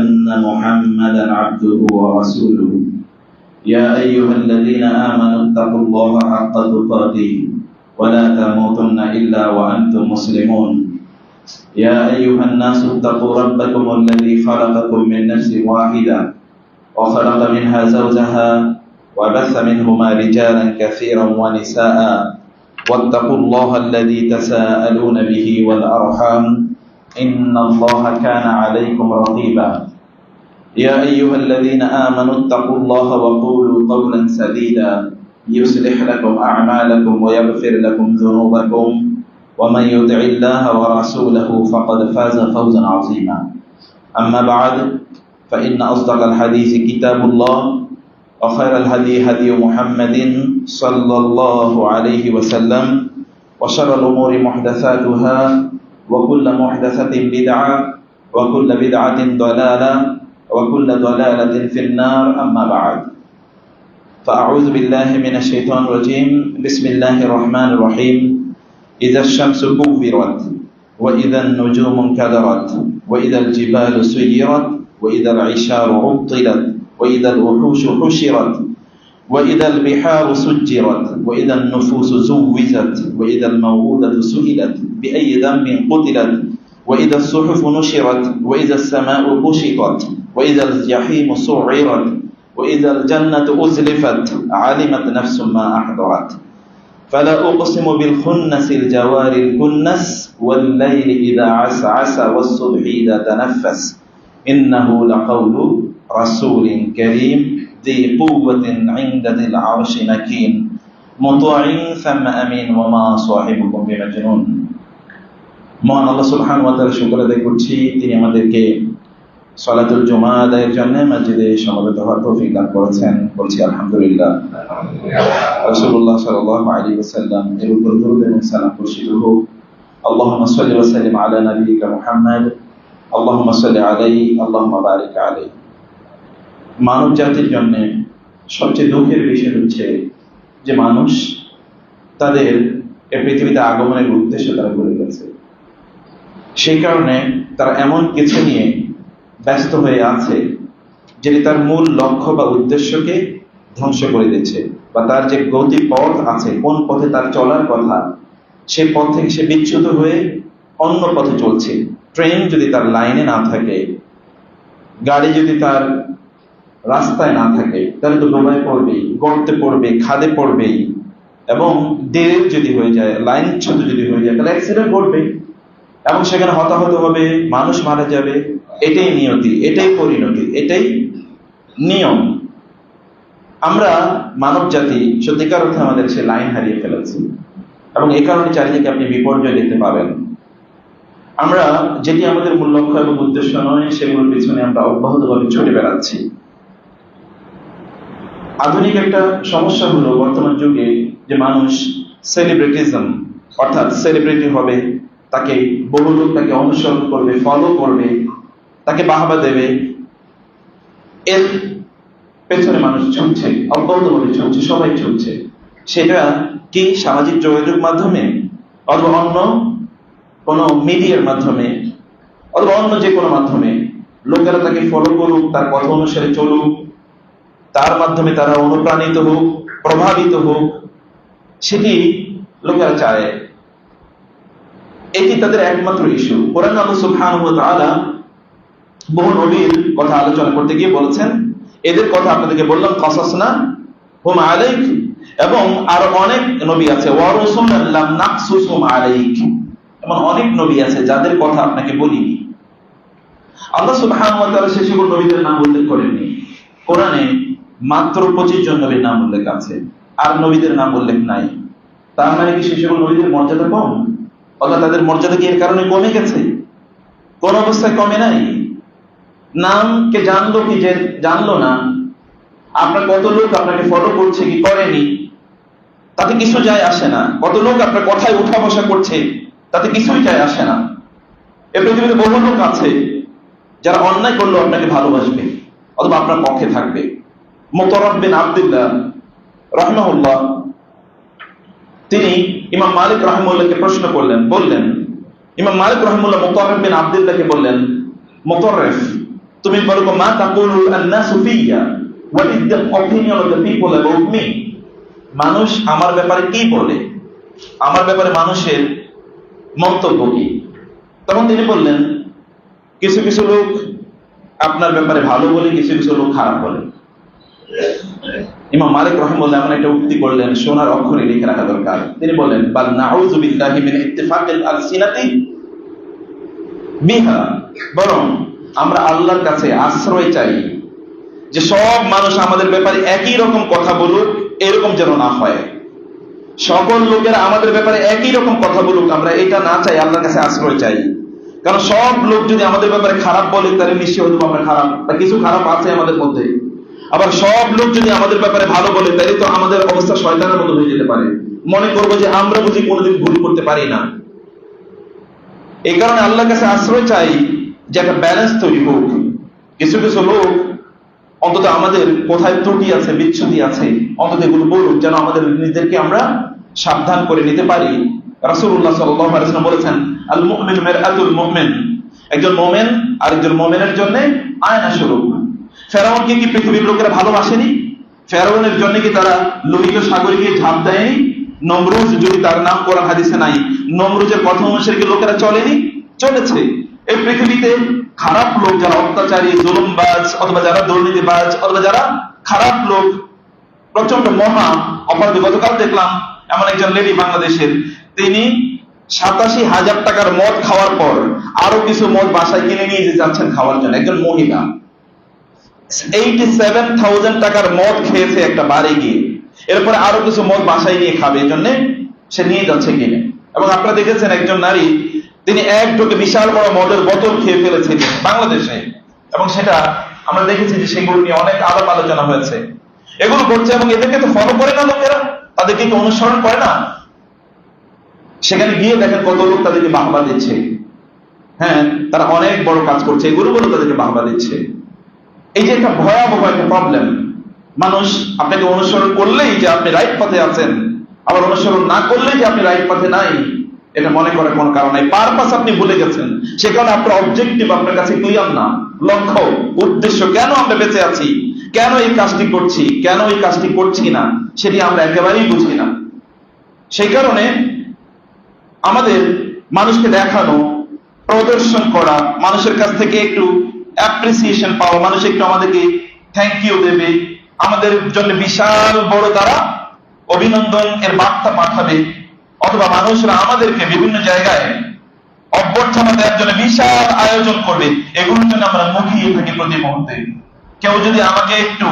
أن محمدا عبده ورسوله يا أيها الذين آمنوا اتقوا الله حق تقاته ولا تموتن إلا وأنتم مسلمون يا أيها الناس اتقوا ربكم الذي خلقكم من نفس واحدة وخلق منها زوجها وبث منهما رجالا كثيرا ونساء واتقوا الله الذي تساءلون به والأرحام إن الله كان عليكم رقيبا يا أيها الذين آمنوا اتقوا الله وقولوا قولا سديدا يصلح لكم أعمالكم ويغفر لكم ذنوبكم ومن يطع الله ورسوله فقد فاز فوزا عظيما أما بعد فإن أصدق الحديث كتاب الله وخير الهدي هدي محمد صلى الله عليه وسلم وشر الأمور محدثاتها وكل محدثة بدعة وكل بدعة ضلالة وكل ضلالة في النار أما بعد فأعوذ بالله من الشيطان الرجيم بسم الله الرحمن الرحيم إذا الشمس كورت وإذا النجوم انكدرت وإذا الجبال سيرت وإذا العشار عطلت وإذا الوحوش حشرت وإذا البحار سجرت وإذا النفوس زوجت وإذا الموءودة سئلت بأي ذنب قتلت وإذا الصحف نشرت وإذا السماء كشطت وإذا الجحيم سعرت وإذا الجنة أزلفت علمت نفس ما أحضرت فلا أقسم بالخنس الجوار الكنس والليل إذا عسعس والصبح إذا تنفس إنه لقول رسول كريم ذي قوة عند ذي العرش مكين مطاع ثم أمين وما صاحبكم بمجنون মহান আল্লাহ সুবহানাহু ওয়া তাআলা শুকর আদায় করছি তিনি আমাদেরকে সালাতুল জুমা আদায়ের জন্য মসজিদে সমবেত হওয়ার তৌফিক দান করেছেন বলছি আলহামদুলিল্লাহ রাসূলুল্লাহ সাল্লাল্লাহু আলাইহি ওয়াসাল্লাম এর উপর দরুদ এবং সালাম বর্ষিত হোক আল্লাহুম্মা সাল্লি ওয়া সাল্লিম আলা নাবিয়িকা মুহাম্মদ আল্লাহুম্মা সাল্লি আলাইহি আল্লাহুম্মা বারিক আলাইহি মানব জাতির জন্য সবচেয়ে দুঃখের বিষয় হচ্ছে যে মানুষ তাদের এই পৃথিবীতে আগমনের উদ্দেশ্য তারা ভুলে গেছে সেই কারণে তারা এমন কিছু নিয়ে ব্যস্ত হয়ে আছে যেটি তার মূল লক্ষ্য বা উদ্দেশ্যকে ধ্বংস করে দিচ্ছে বা তার যে গতি পথ আছে কোন পথে তার চলার কথা সে পথ থেকে সে বিচ্যুত হয়ে অন্য পথে চলছে ট্রেন যদি তার লাইনে না থাকে গাড়ি যদি তার রাস্তায় না থাকে তাহলে তো ডোবায় পড়বেই গর্তে পড়বে খাদে পড়বেই এবং দেরি যদি হয়ে যায় লাইনচ্যুত যদি হয়ে যায় তাহলে অ্যাক্সিডেন্ট ঘটবে এবং সেখানে হতাহত হবে মানুষ মারা যাবে এটাই নিয়তি এটাই পরিণতি এটাই নিয়ম আমরা মানব জাতি সত্যিকার অর্থে আমাদের সে লাইন হারিয়ে ফেলেছি এবং এই কারণে চারিদিকে আপনি বিপর্যয় দেখতে পাবেন আমরা যেটি আমাদের মূল লক্ষ্য এবং উদ্দেশ্য নয় সেগুলোর পিছনে আমরা অব্যাহতভাবে ছুটে বেড়াচ্ছি আধুনিক একটা সমস্যা হলো বর্তমান যুগে যে মানুষ সেলিব্রিটিজম অর্থাৎ সেলিব্রিটি হবে তাকে বহু লোক তাকে অনুসরণ করবে ফলো করবে তাকে বাহবা দেবে এর পেছনে মানুষ ছুটছে অব্যাহতভাবে ছুটছে সবাই ছুটছে সেটা কি সামাজিক যোগাযোগ মাধ্যমে অথবা অন্য কোনো মিডিয়ার মাধ্যমে অথবা অন্য যে কোনো মাধ্যমে লোকেরা তাকে ফলো করুক তার কথা অনুসারে চলুক তার মাধ্যমে তারা অনুপ্রাণিত হোক প্রভাবিত হোক সেটি লোকেরা চায় এটি তাদের একমাত্র ইস্যু কোরআন আল্লাহ সুবহানাহু ওয়া তাআলা বহু নবীর কথা আলোচনা করতে গিয়ে বলেছেন এদের কথা আপনাদেরকে বললাম কাসাসনা হুম আলাইক এবং আরো অনেক নবী আছে ওয়া রাসূলুন লাম নাকসুসুম আলাইক এমন অনেক নবী আছে যাদের কথা আপনাকে বলিনি আল্লাহ সুবহানাহু ওয়া তাআলা সেই সকল নবীদের নাম উল্লেখ করেননি কোরআনে মাত্র 25 জন নবীর নাম উল্লেখ আছে আর নবীদের নাম উল্লেখ নাই তার মানে কি সেই সকল নবীদের মর্যাদা কম অথবা তাদের মর্যাদা কি এর কারণে কমে গেছে কোন অবস্থায় কমে নাই নামকে জানলো কি যে জানলো না আপনার কত লোক আপনাকে ফলো করছে কি করেনি তাতে কিছু যায় আসে না কত লোক আপনার কথায় উঠা বসা করছে তাতে কিছুই যায় আসে না এ পৃথিবীতে বহু লোক আছে যারা অন্যায় করলেও আপনাকে ভালোবাসবে অথবা আপনার পক্ষে থাকবে মুতারাব বিন আব্দুল্লাহ রাহিমাহুল্লাহ তিনি ইমাম মালিক রাহিমাহুল্লাহকে প্রশ্ন করলেন বললেন ইমাম মালিক রাহিমাহুল্লাহ মুতারাব বিন আব্দুল্লাহকে বললেন মুতাররিফ তুমি বলো মা তাকুলুল আন্নাসু ফিয়া, what is the opinion of the people about me, মানুষ আমার ব্যাপারে কি বলে, আমার ব্যাপারে মানুষের মন্তব্য কি। তখন তিনি বললেন কিছু কিছু লোক আপনার ব্যাপারে ভালো বলে, কিছু কিছু লোক খারাপ বলে। ইমাম মালিক রাহিমাহুল্লাহ এমন একটা উক্তি করলেন, সোনার অক্ষরে লিখে রাখা দরকার। তিনি বলেন বাল নাউযু বিল্লাহি মিন ইত্তিফাকিল আলসিনাতি বিহা, বরং আমরা আল্লাহর কাছে আশ্রয় চাই যে সব মানুষ আমাদের ব্যাপারে একই রকম কথা বলুক, এরকম যেন না হয়। সকল লোকেরা আমাদের ব্যাপারে একই রকম কথা বলুক, আমরা এটা না চাই, আল্লাহর কাছে আশ্রয় চাই। কারণ সব লোক যদি আমাদের ব্যাপারে খারাপ বলে, তাহলে নিশ্চয়ই হয়তো আমরা খারাপ বা কিছু খারাপ আছে আমাদের মধ্যে। আবার সব লোক যদি আমাদের ব্যাপারে ভালো বলে, তাহলে তো আমাদের অবস্থা শয়তানের মতো হয়ে যেতে পারে, মনে করবো যে আমরা বুঝি কোনোদিন ভুল করতে পারি না। এই কারণে আল্লাহর কাছে আশ্রয় চাই যে একটা ব্যালেন্স তৈরি হোক। কিছু কিছু লোক অন্তত আমাদের কোথায় ত্রুটি আছে, বিচ্ছুতি আছে, অন্তত এগুলো বলুক, যেন আমাদের নিজেদেরকে আমরা সাবধান করে নিতে পারি। রাসূলুল্লাহ সাল্লাল্লাহু আলাইহি ওয়াসাল্লাম বলেছেন আল মুমিনু মিরআতুল মুমিন, একজন মুমিন আরেকজন মুমিনের জন্য আয়না স্বরূপ। ফেরাউনকে কি পৃথিবীর লোকেরা ভালোবাসেনি? ফেরাউনের জন্য কি তারা লোহিত সাগরে গিয়ে ঝাঁপ দেয়নি? নমরুজ, যদি তার নাম কোরআন হাদিসে নাই, নমরুজের কথা অনুসারে কি লোকেরা চলেনি? চলেছে। এই পৃথিবীতে খারাপ লোক যারা অত্যাচারী, জুলুমবাজ, অথবা যারা দুর্নীতিবাজ, অথবা যারা খারাপ লোক, প্রচন্ড মহা অপরাধী। গতকাল দেখলাম এমন একজন লেডি বাংলাদেশের, তিনি ৮৭,০০০ টাকার মদ খাওয়ার পর আরো কিছু মদ বাসায় কিনে নিয়ে যাচ্ছেন খাওয়ার জন্য। একজন মহিলা 87,000 টাকার মদ খেয়েছে একটা বারে গিয়ে, এরপরে আরো কিছু মদ বাসায় নিয়ে খাবে, এই জন্য সে নিয়ে যাচ্ছে কিনে। এবং আপনারা দেখেছেন একজন নারী, তিনি এক ঢোকে বিশাল বড় মদের বোতল খেয়ে ফেলেছেন বাংলাদেশে, এবং সেটা আমরা দেখেছি যে সেগুলো নিয়ে অনেক আলাপ আলোচনা হয়েছে। এগুলো করছে এবং এদেরকে তো ফলো করে না লোকেরা, তাদেরকে তো অনুসরণ করে না। সেখানে গিয়ে দেখেন কত লোক তাদেরকে বাহবা দিচ্ছে। হ্যাঁ, তারা অনেক বড় কাজ করছে, এগুলো বলে তাদেরকে বাহবা দিচ্ছে। এই যে একটা ভয়াবহ একটা প্রবলেম, মানুষ আপনাকে অনুসরণ করলেই যে আপনি রাইট পথে আছেন, আবার অনুসরণ না করলেই যে আপনি রাইট পথে নাই, এটা মনে করার কোনো কারণ নাই। পারপাস আপনি ভুলে গেছেন, সে কারণে আপনার অবজেক্টিভ আপনার কাছে ক্লিয়ার না। লক্ষ্য, উদ্দেশ্য, কেন আমরা বেঁচে আছি, কেন এই কাজটি করছি, কেন এই কাজটি করছি না, সেটি আমরা একেবারেই বুঝি না। সেই কারণে আমাদের মানুষকে দেখানো, প্রদর্শন করা, মানুষের কাছ থেকে একটু অ্যাপ্রিসিয়েশন পাওয়া, মানুষ একটু আমাদেরকে থ্যাংক ইউ দেবে, আমাদের জন্য বিশাল বড় তারা অভিনন্দন এর বার্তা পাঠাবে, অথবা মানুষরা আমাদেরকে বিভিন্ন জায়গায় অভ্যর্থনা দেওয়ার জন্য বিশাল আয়োজন করবে, এগুলোর জন্য আমরা মুখিয়ে থাকি প্রতি মুহূর্তে। কেউ যদি আমাকে একটু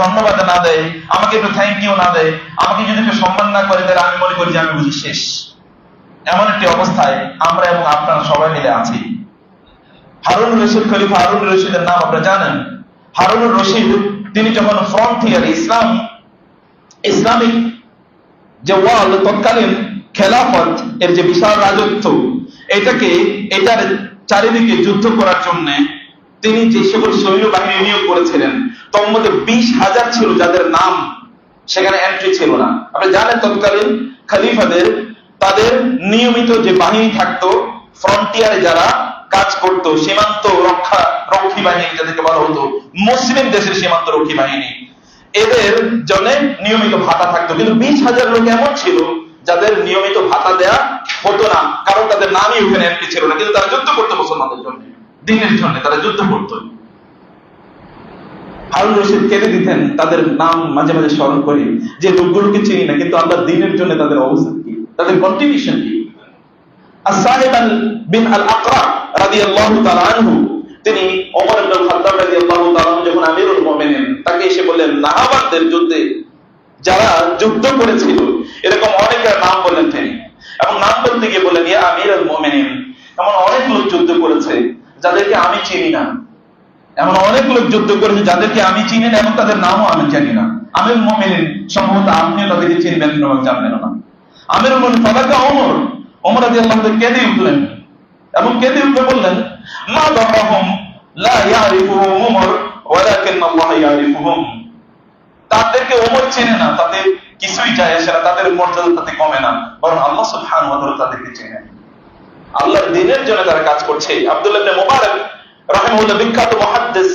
ধন্যবাদ না দেয়, আমাকে একটু থ্যাংক ইউ না দেয়, আমাকে যদি একটু সম্মান না করে, তাহলে আমি মনে করি যে আমি বুঝি শেষ। এমন একটি অবস্থায় আমরা এবং আপনারা সবাই মিলে আছি। হারুনুর রশিদ, খলিফা হারুনুর রশিদের নাম আপনারা জানেন। হারুনুর রশিদ তিনি যখন ফ্রন্টিয়ার ইসলামিক যে ওয়ার্ল্ড, তৎকালীন খেলাফত এর যে বিশাল রাজত্ব, এটার চারিদিকে যুদ্ধ করার জন্য তিনি যে সকল সৈন্যবাহিনী নিয়োগ করেছিলেন, তার মধ্যে 20,000 ছিল যাদের নাম সেখানে এন্ট্রি ছিল না। আপনি জানেন তৎকালীন খলিফাদের তাদের নিয়মিত যে বাহিনী থাকতো, ফ্রন্টিয়ারে যারা কাজ করত, সীমান্ত রক্ষী বাহিনী যাদেরকে বলা হতো, মুসলিম দেশের সীমান্ত রক্ষী বাহিনী, এদের জন্য নিয়মিত ভাতা থাকতো। কিন্তু 20,000 লোক এমন ছিল যাদের নিয়মিত ভাতা দেয়া হতো না, কারণ তাদের নামই ওখানে এন্ট্রি ছিল না, কিন্তু তারা যুদ্ধ করতো মুসলমানদের জন্য, দিনের জন্য তারা যুদ্ধ করতো। হারুন রশিদ কেটে দিতেন তাদের নাম মাঝে মাঝে স্মরণ করে, যে লোকগুলোকে চিনি না, কিন্তু আল্লাহ দিনের জন্য তাদের অবস্থান কি, তাদের কন্ট্রিবিউশন কি। আস-সাহিব বিন আল-আকরা রাদিয়াল্লাহু তাআলা আনহু, তিনি ওমর ইবনে খাত্তাব রাদিয়াল্লাহু তাআলা আনহু যখন আমিরুল মুমিনিন, তাকে এসে বললেন নাহাবানদের যুদ্ধে যারা যুদ্ধ করেছিল এরকম অনেকের নাম বললেন তিনি, এবং নাম বলতে গিয়ে বললেন ইয়া আমিরুল মুমিনিন, এমন অনেক লোক যুদ্ধ করেছে যাদেরকে আমি চিনি না, এমন অনেক লোক যুদ্ধ করেছে যাদেরকে আমি চিনি না, এবং তাদের নামও আমি জানি না। আমিরুল মুমিনিন, সম্ভবত আপনিও তাদেরকে চিনবেন না, জানবেন না। আমিরুল মুমিনিন ফাদাকা ওমর রাদিয়াল্লাহু তাআলা কেঁদে উঠলেন, এবং কেঁদে উঠে বললেন মা দারাহুম লা ইয়ারিফুহুম ওমর ওয়ালাকিন আল্লাহ ইয়ারিফুহুম, তাদেরকে ওমর চেনে না, তাদের কিছুই যায় আসে না, তাদের মর্যাদা তাতে কমে না, বরং আল্লাহ সুবহানাহু ওয়া তাআলা তাদেরকে চেনেন। আল্লাহর দ্বীনের জন্য তারা কাজ করছে। আব্দুল্লাহ ইবনে মুবারক রাহিমাহুল্লাহ, বিখ্যাত মুহাদ্দিস,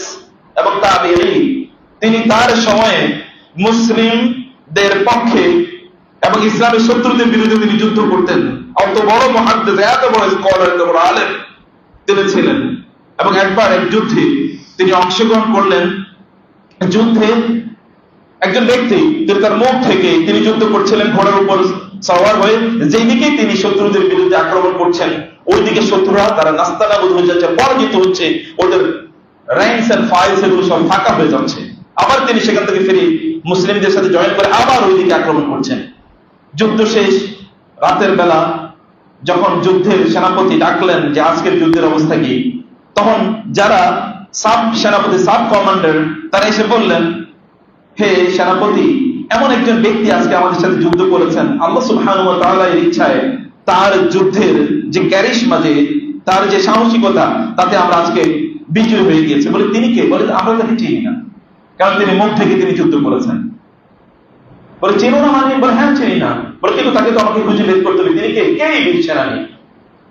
তিনি তার সময়ে মুসলিমদের পক্ষে এবং ইসলামের শত্রুদের বিরুদ্ধে তিনি যুদ্ধ করতেন। অত বড় মুহাদ্দিস, এত বড় স্কলার, এত বড় আলেম তিনি ছিলেন। এবং একবার এক যুদ্ধে তিনি অংশগ্রহণ করলেন। যুদ্ধে একজন ব্যক্তি তিনি তার মুখ থেকে তিনি যুদ্ধ করছিলেন ঘোড়ার উপর সওয়ার হয়ে, যেই দিকে তিনি শত্রুদের বিরুদ্ধে আক্রমণ করছেন ওইদিকে শত্রুরা তারা নাস্তানাবুদ হয়ে যাচ্ছে, পরাজিত হচ্ছে, ওদের র্যাঙ্কস এন্ড ফাইলস এগুলো সব ফাঁকা হয়ে যাচ্ছে। আবার তিনি সেখান থেকে ফিরে মুসলিমদের সাথে জয়েন করে আবার ওইদিকে আক্রমণ করছেন। যুদ্ধ শেষ, রাতের বেলা যখন যুদ্ধের সেনাপতি ডাকলেন যে আজকের যুদ্ধের অবস্থা কি, তখন যারা সাব সেনাপতি, সাব কমান্ডার, তারা এসে বললেন, হে সেনাপতি, এমন একজন ব্যক্তি আজকে আমাদের সাথে যুদ্ধ করেছেন, আল্লাহ সুবহানাহু ওয়া তাআলার ইচ্ছায় তার যুদ্ধের যে ক্যারিশমা, যে তার যে সাহসিকতা, তাতে আমরা আজকে বিজয় হয়ে গিয়েছে। বলে তিনি কে? বলে আমরা তাকে চিনি না, কারণ তিনি মুখ থেকে তিনি যুদ্ধ করেছেন। বলে চেনো না মানে? বলে হ্যাঁ চিনি না। বলে কিন্তু তাকে তো আমাকে খুঁজে বের করতে হবে, তিনি কে? কে বীর সেনানী,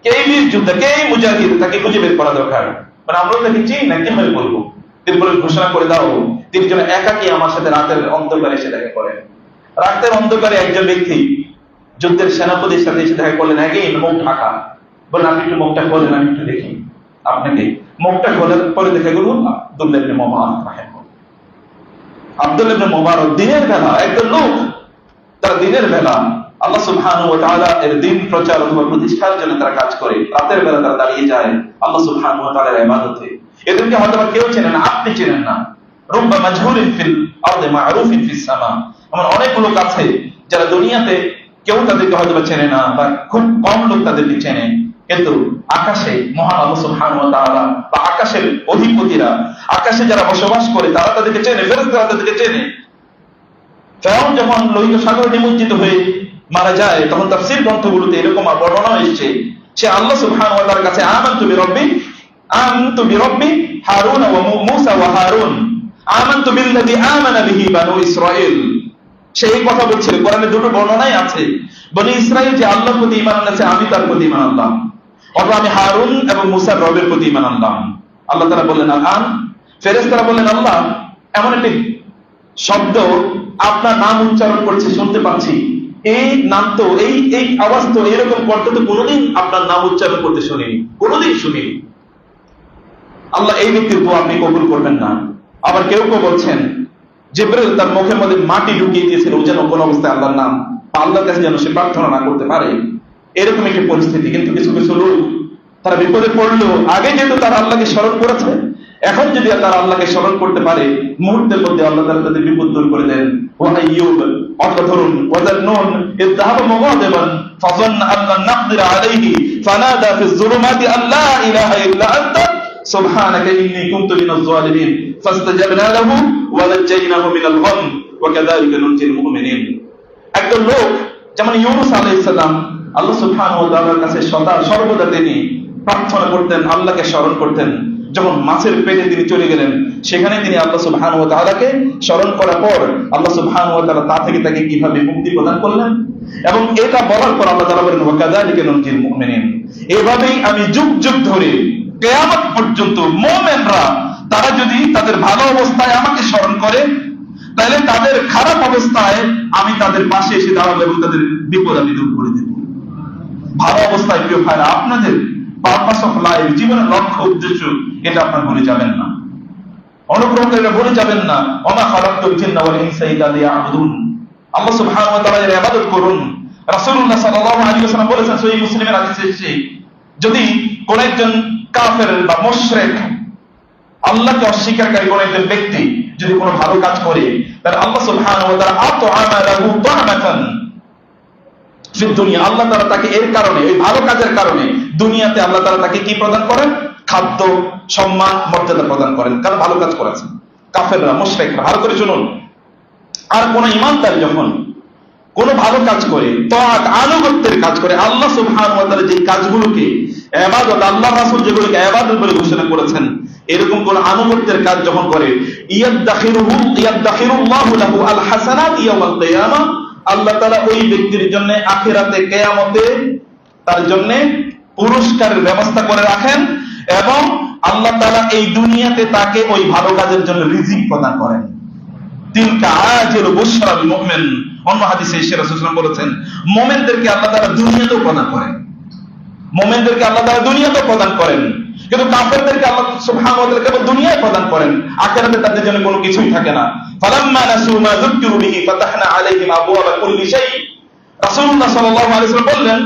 কে বীর যোদ্ধা, কে মুজাহিদ, তাকে খুঁজে বের করা দরকার। মানে আমরা তাকে চিনি না, কিভাবে বলবো? তিনি বলে ঘোষণা করে দাও তিনি যেন একাকী আমার সাথে রাতের অন্ধকারে এসে দেখা করেন। রাতের অন্ধকারে একজন ব্যক্তি যুদ্ধের সেনাপতির সাথে এসে দেখা করলেন, আগে মুখ ঢাকা। বলেন আপনি একটু মুখটা খোলেন, আমি একটু দেখি আপনাকে। মুখটা খোলার পরে দেখা গেল আব্দুল্লাহ ইবনে মুবারক রাহিমাহুল্লাহ। আব্দুল্লাহ ইবনে মুবারক দিনের বেলা একজন লোক, তারা দিনের বেলা আল্লাহ সুবহানাহু ওয়া তাআলা এর দিন প্রচার অথবা প্রতিষ্ঠার জন্য তারা কাজ করে। রাতের বেলা তারা দাঁড়িয়ে যায় আল্লাহ সুবহানাহু ওয়া তাআলার ইবাদতে। এদেরকে হয়তো কেউ চেনেন না, আপনি চেনেন না। রুব্বা মাজহুরিন ফিল আরদি মা'রুফিন ফিস সামা। আমার অনেক লোক আছে যারা দুনিয়াতে কেউ তাদেরকে হয়তো চেনে না, বা খুব কম লোক তাদেরকে চেনে, কিন্তু আকাশে মহান আল্লাহ সুবহানাহু ওয়া তাআলা বা আকাশের অধিপতিরা, আকাশে যারা বসবাস করে তারা তাদেরকে চেনে, ফেরেশতারা তাদেরকে চেনে। ফেরাউন যখন লোহিত সাগরে নিমজ্জিত হয়ে মারা যায়, তখন তাফসীর গ্রন্থগুলোতে এরকম বর্ণনা এসেছে, সে আল্লাহ সুবহানাহু ওয়া তাআলার কাছে আমানতু বিরব্বি হারুন ওয়া মূসা ওয়া হারুন আমানতু বিল্লাযী আমানা বিহি বানু ইসরাঈল। সেই কথা বলছে। কোরআনে দুটো বর্ণনাই আছে, বনি ইসরাঈল যে আল্লাহর প্রতি ঈমান আনছে, আমি তার প্রতি ঈমান আনলাম, অথবা আমি হারুন এবং মূসার রবের প্রতি ঈমান আনলাম। আল্লাহ তাআলা বললেন আন, ফেরেশতারা বললেন আল্লাহ, এমন একটি শব্দ আপনার নাম উচ্চারণ করছে শুনতে পাচ্ছি, এই নাম তো এই আওয়াজ তো এরকম করতে তো কোনোদিন আপনার নাম উচ্চারণ করতে শুনিনি, কোনোদিন শুনিনি। আল্লাহ এই ব্যক্তির দোয়া আপনি কবুল করবেন না। আবার কেউ কেউ বলছেন জিবরিল তার মুখের মধ্যে মাটি ঢুকিয়ে দিয়েছিল, যেন কোন অবস্থায় আল্লাহর নাম বা আল্লাহর কাছে যেন সে প্রার্থনা না করতে পারে, এরকম একটি পরিস্থিতি। কিন্তু কিছু কিছু লোক তারা বিপদে পড়লো, আগে যেহেতু তারা আল্লাহকে স্মরণ করেছে, এখন যদি তারা আল্লাহকে স্মরণ করতে পারে, মুহূর্তের মধ্যে আল্লাহ তাআলা তাদের বিপদ দূর করে দেন। ওয়া আইয়ুব, অথবা ধরুন ওয়াজান্নুন ইযহাবা মুগাদিবান ফাযান্না আল্লা নাকদিরা আলাইহি ফানাদা ফিজ যুলুমাতি আল্লা ইলাহা ইল্লা আনতা সুবহানাকা ইন্নী কুনতু মিনাজ জালিমিন ফাস্তাজাবনা লাহু ওয়া নাজাইনাহু মিনাল গাম ওয়া কাযালিকা নুনজিল মুমিনিন। একজন লোক যেমন ইউনূস আলাইহিস সালাম আল্লাহ সুবহানাহু ওয়া তাআলার কাছে সর্বদা তিনি প্রার্থনা করতেন, আল্লাহকে স্মরণ করতেন। যখন মাছের পেটে তিনি চলে গেলেন, সেখানে তিনি আল্লাহ সুবহানাহু ওয়া তাআলাকে স্মরণ করার পর আল্লাহ সুবহানাহু ওয়া তাআলা তা থেকে তাকে কিভাবে মুক্তি প্রদান করলেন, এবং এটা বলার পর আল্লাহ তাআলা বলেন ওয়া কাযালিকা নুনজিল মুমিনিন। এভাবেই আমি যুগ যুগ ধরে কিয়ামত পর্যন্ত মুমিনরা তারা যদি তাদের ভালো অবস্থায় আমাকে স্মরণ করে, তাহলে তাদের খারাপ অবস্থায় আমি তাদের পাশে এসে দাঁড়াবো এবং তাদের বিপদ আমি দূর করে দেব। ভালো অবস্থায় প্রিয় ভাইরা, আপনাদের পারপাস অফ লাইফ, জীবনের লক্ষ্য উদ্দেশ্য, এটা আপনার ভুলে যাবেন না, অনুপ্রমাণকারীরা ভুলে যাবেন না। ওমা খালাকতুল জিন্না ওয়াল ইনসা ইল্লা লিয়াবুদুন। আল্লাহ সুবহানাহু ওয়া তাআলার ইবাদত করুন। রাসূলুল্লাহ সাল্লাল্লাহু আলাইহি ওয়াসাল্লাম বলেছেন সহিহ মুসলিমের হাদিসে এসেছে, যদি কোন একজন কাফের বা মুশরিক, আল্লাহকে অস্বীকারী কোন একজন ব্যক্তি যদি কোনো ভালো কাজ করে, তাহলে আল্লাহ সুবহানাহু ওয়া তাআলা আতআমা লাহু তা'মাতান ফিদ দুনিয়া, আল্লাহ তাআলা তাকে এর কারণে, এই ভালো কাজের কারণে দুনিয়াতে আল্লাহ তাআলা তাকে কি প্রদান করেন? খাদ্য, সম্মান, মর্যাদা প্রদান করেন, কারণ ভালো কাজ করেছেন। কাফেররা, মুশরিকরা, ভালো করে শুনুন, আর কোন ঈমানদার যখন কোন ভালো কাজ করে, তাআত, আনুগত্যের কাজ করে, আল্লাহ সুবহানাহু ওয়া তাআলা যে কাজগুলোকে ইবাদত, আল্লাহ রাসূল যেগুলোকে ইবাদত বলে ঘোষণা করেছেন, এরকম কোন আনুগত্যের কাজ যখন করে, ইয়াদখিরুল্লাহু লাহু আল হাসানাত ইয়াওমাল কিয়ামাহ, আল্লাহ তাআলা ওই ব্যক্তির জন্য আখিরাতে কিয়ামতে তার জন্য পুরস্কারের ব্যবস্থা করে রাখেন, এবং আল্লাহ তাআলা এই দুনিয়াতে তাকে ওই ভালো কাজের জন্য রিজিক প্রদান করেন। তিলকা আজিলু বুশরা লিল মুমিন। অন্য হাদিসে এসে রাসূল সাল্লাল্লাহু আলাইহি ওয়াসাল্লাম বলেছেন, মুমিনদেরকে আল্লাহ তাআলা দুনিয়াতেও প্রদান করেন, মুমিনদেরকে আল্লাহ তাআলা দুনিয়াতেও প্রদান করেন, কিন্তু কাফেরদেরকে আল্লাহ সুবহানাহু ওয়া তাআলা কেবল দুনিয়ায় প্রদান করেন, আখিরাতে তাদের জন্য কোনো কিছুই থাকে না। ফালাম্মা নাসু মা যুকিরু বিহি ফাতাহনা আলাইহিম আবওয়াবা কুল্লি শাই। রাসূলুল্লাহ সাল্লাল্লাহু আলাইহি ওয়াসাল্লাম বললেন,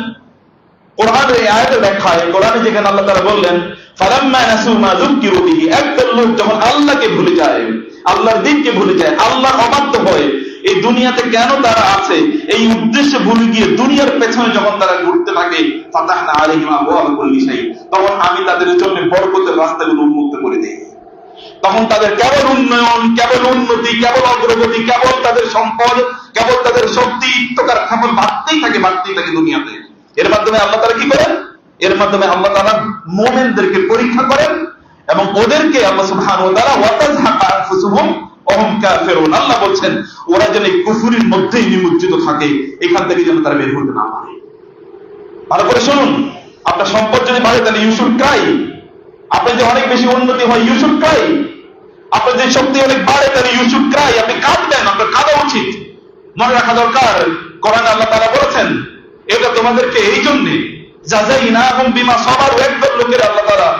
কোরআনের এই আয়াতের ব্যাখ্যায়, কোরআনে যেখানে আল্লাহ তাআলা বললেন ফালাম্মা নাসু মা যুকিরু বিহি, একদল লোক যখন আল্লাহকে ভুলে যায়, আল্লাহর দ্বীনকে ভুলে যায়, আল্লাহর অবাধ্য হয়, এই দুনিয়াতে কেন তারা আছে এই উদ্দেশ্যে ভুলে গিয়ে দুনিয়ার পেছনে যখন তারা ঘুরতে থাকে, ফাতাহনা আলাইহিম আবওয়াবা কুল্লি শাই, তখন আমি তাদের জন্য বরকতের রাস্তাগুলো উন্মুক্ত করে দেই। তখন তাদের কেবল উন্নয়ন, কেবল উন্নতি, কেবল অগ্রগতি, কেবল তাদের সম্পদ, কেবল তাদের শক্তি, ইত্তকার কেবল বাড়তেই থাকে দুনিয়াতে। এর মাধ্যমে আল্লাহ তাআলা কি করেন? এর মাধ্যমে আল্লাহ তাআলা মুমিনদেরকে পরীক্ষা করেন এবং ওদেরকে আল্লাহ সুবহানাহু ওয়া তাআলা ওয়াতাযহাকা আনফুসুহুম ওয়া হুম কাফিরুন, আল্লাহ বলছেন ওরা যেন কুফরির মধ্যেই নিমজ্জিত থাকে, এখান থেকে যেন তারা বের হতে না পারে। ভালো করে শুনুন, আপনার সম্পদ যদি বাড়ে তাহলে ইউ শুড ক্রাই। আপনার যে অনেক বেশি উন্নতি হয় ইউ শুড ক্রাই। আপনার যে শক্তি অনেক বাড়ে তাহলে ইউ শুড ক্রাই। আপনি কাঁদবেন, আপনার কাঁদা উচিত, মনে রাখা দরকার। কোরআনে আল্লাহ তাআলা বলেছেন এটা তোমাদেরকে এই জন্য জাযাইনাহুম বিমা সাবারু, একদল লোকের আল্লাহ তাআলা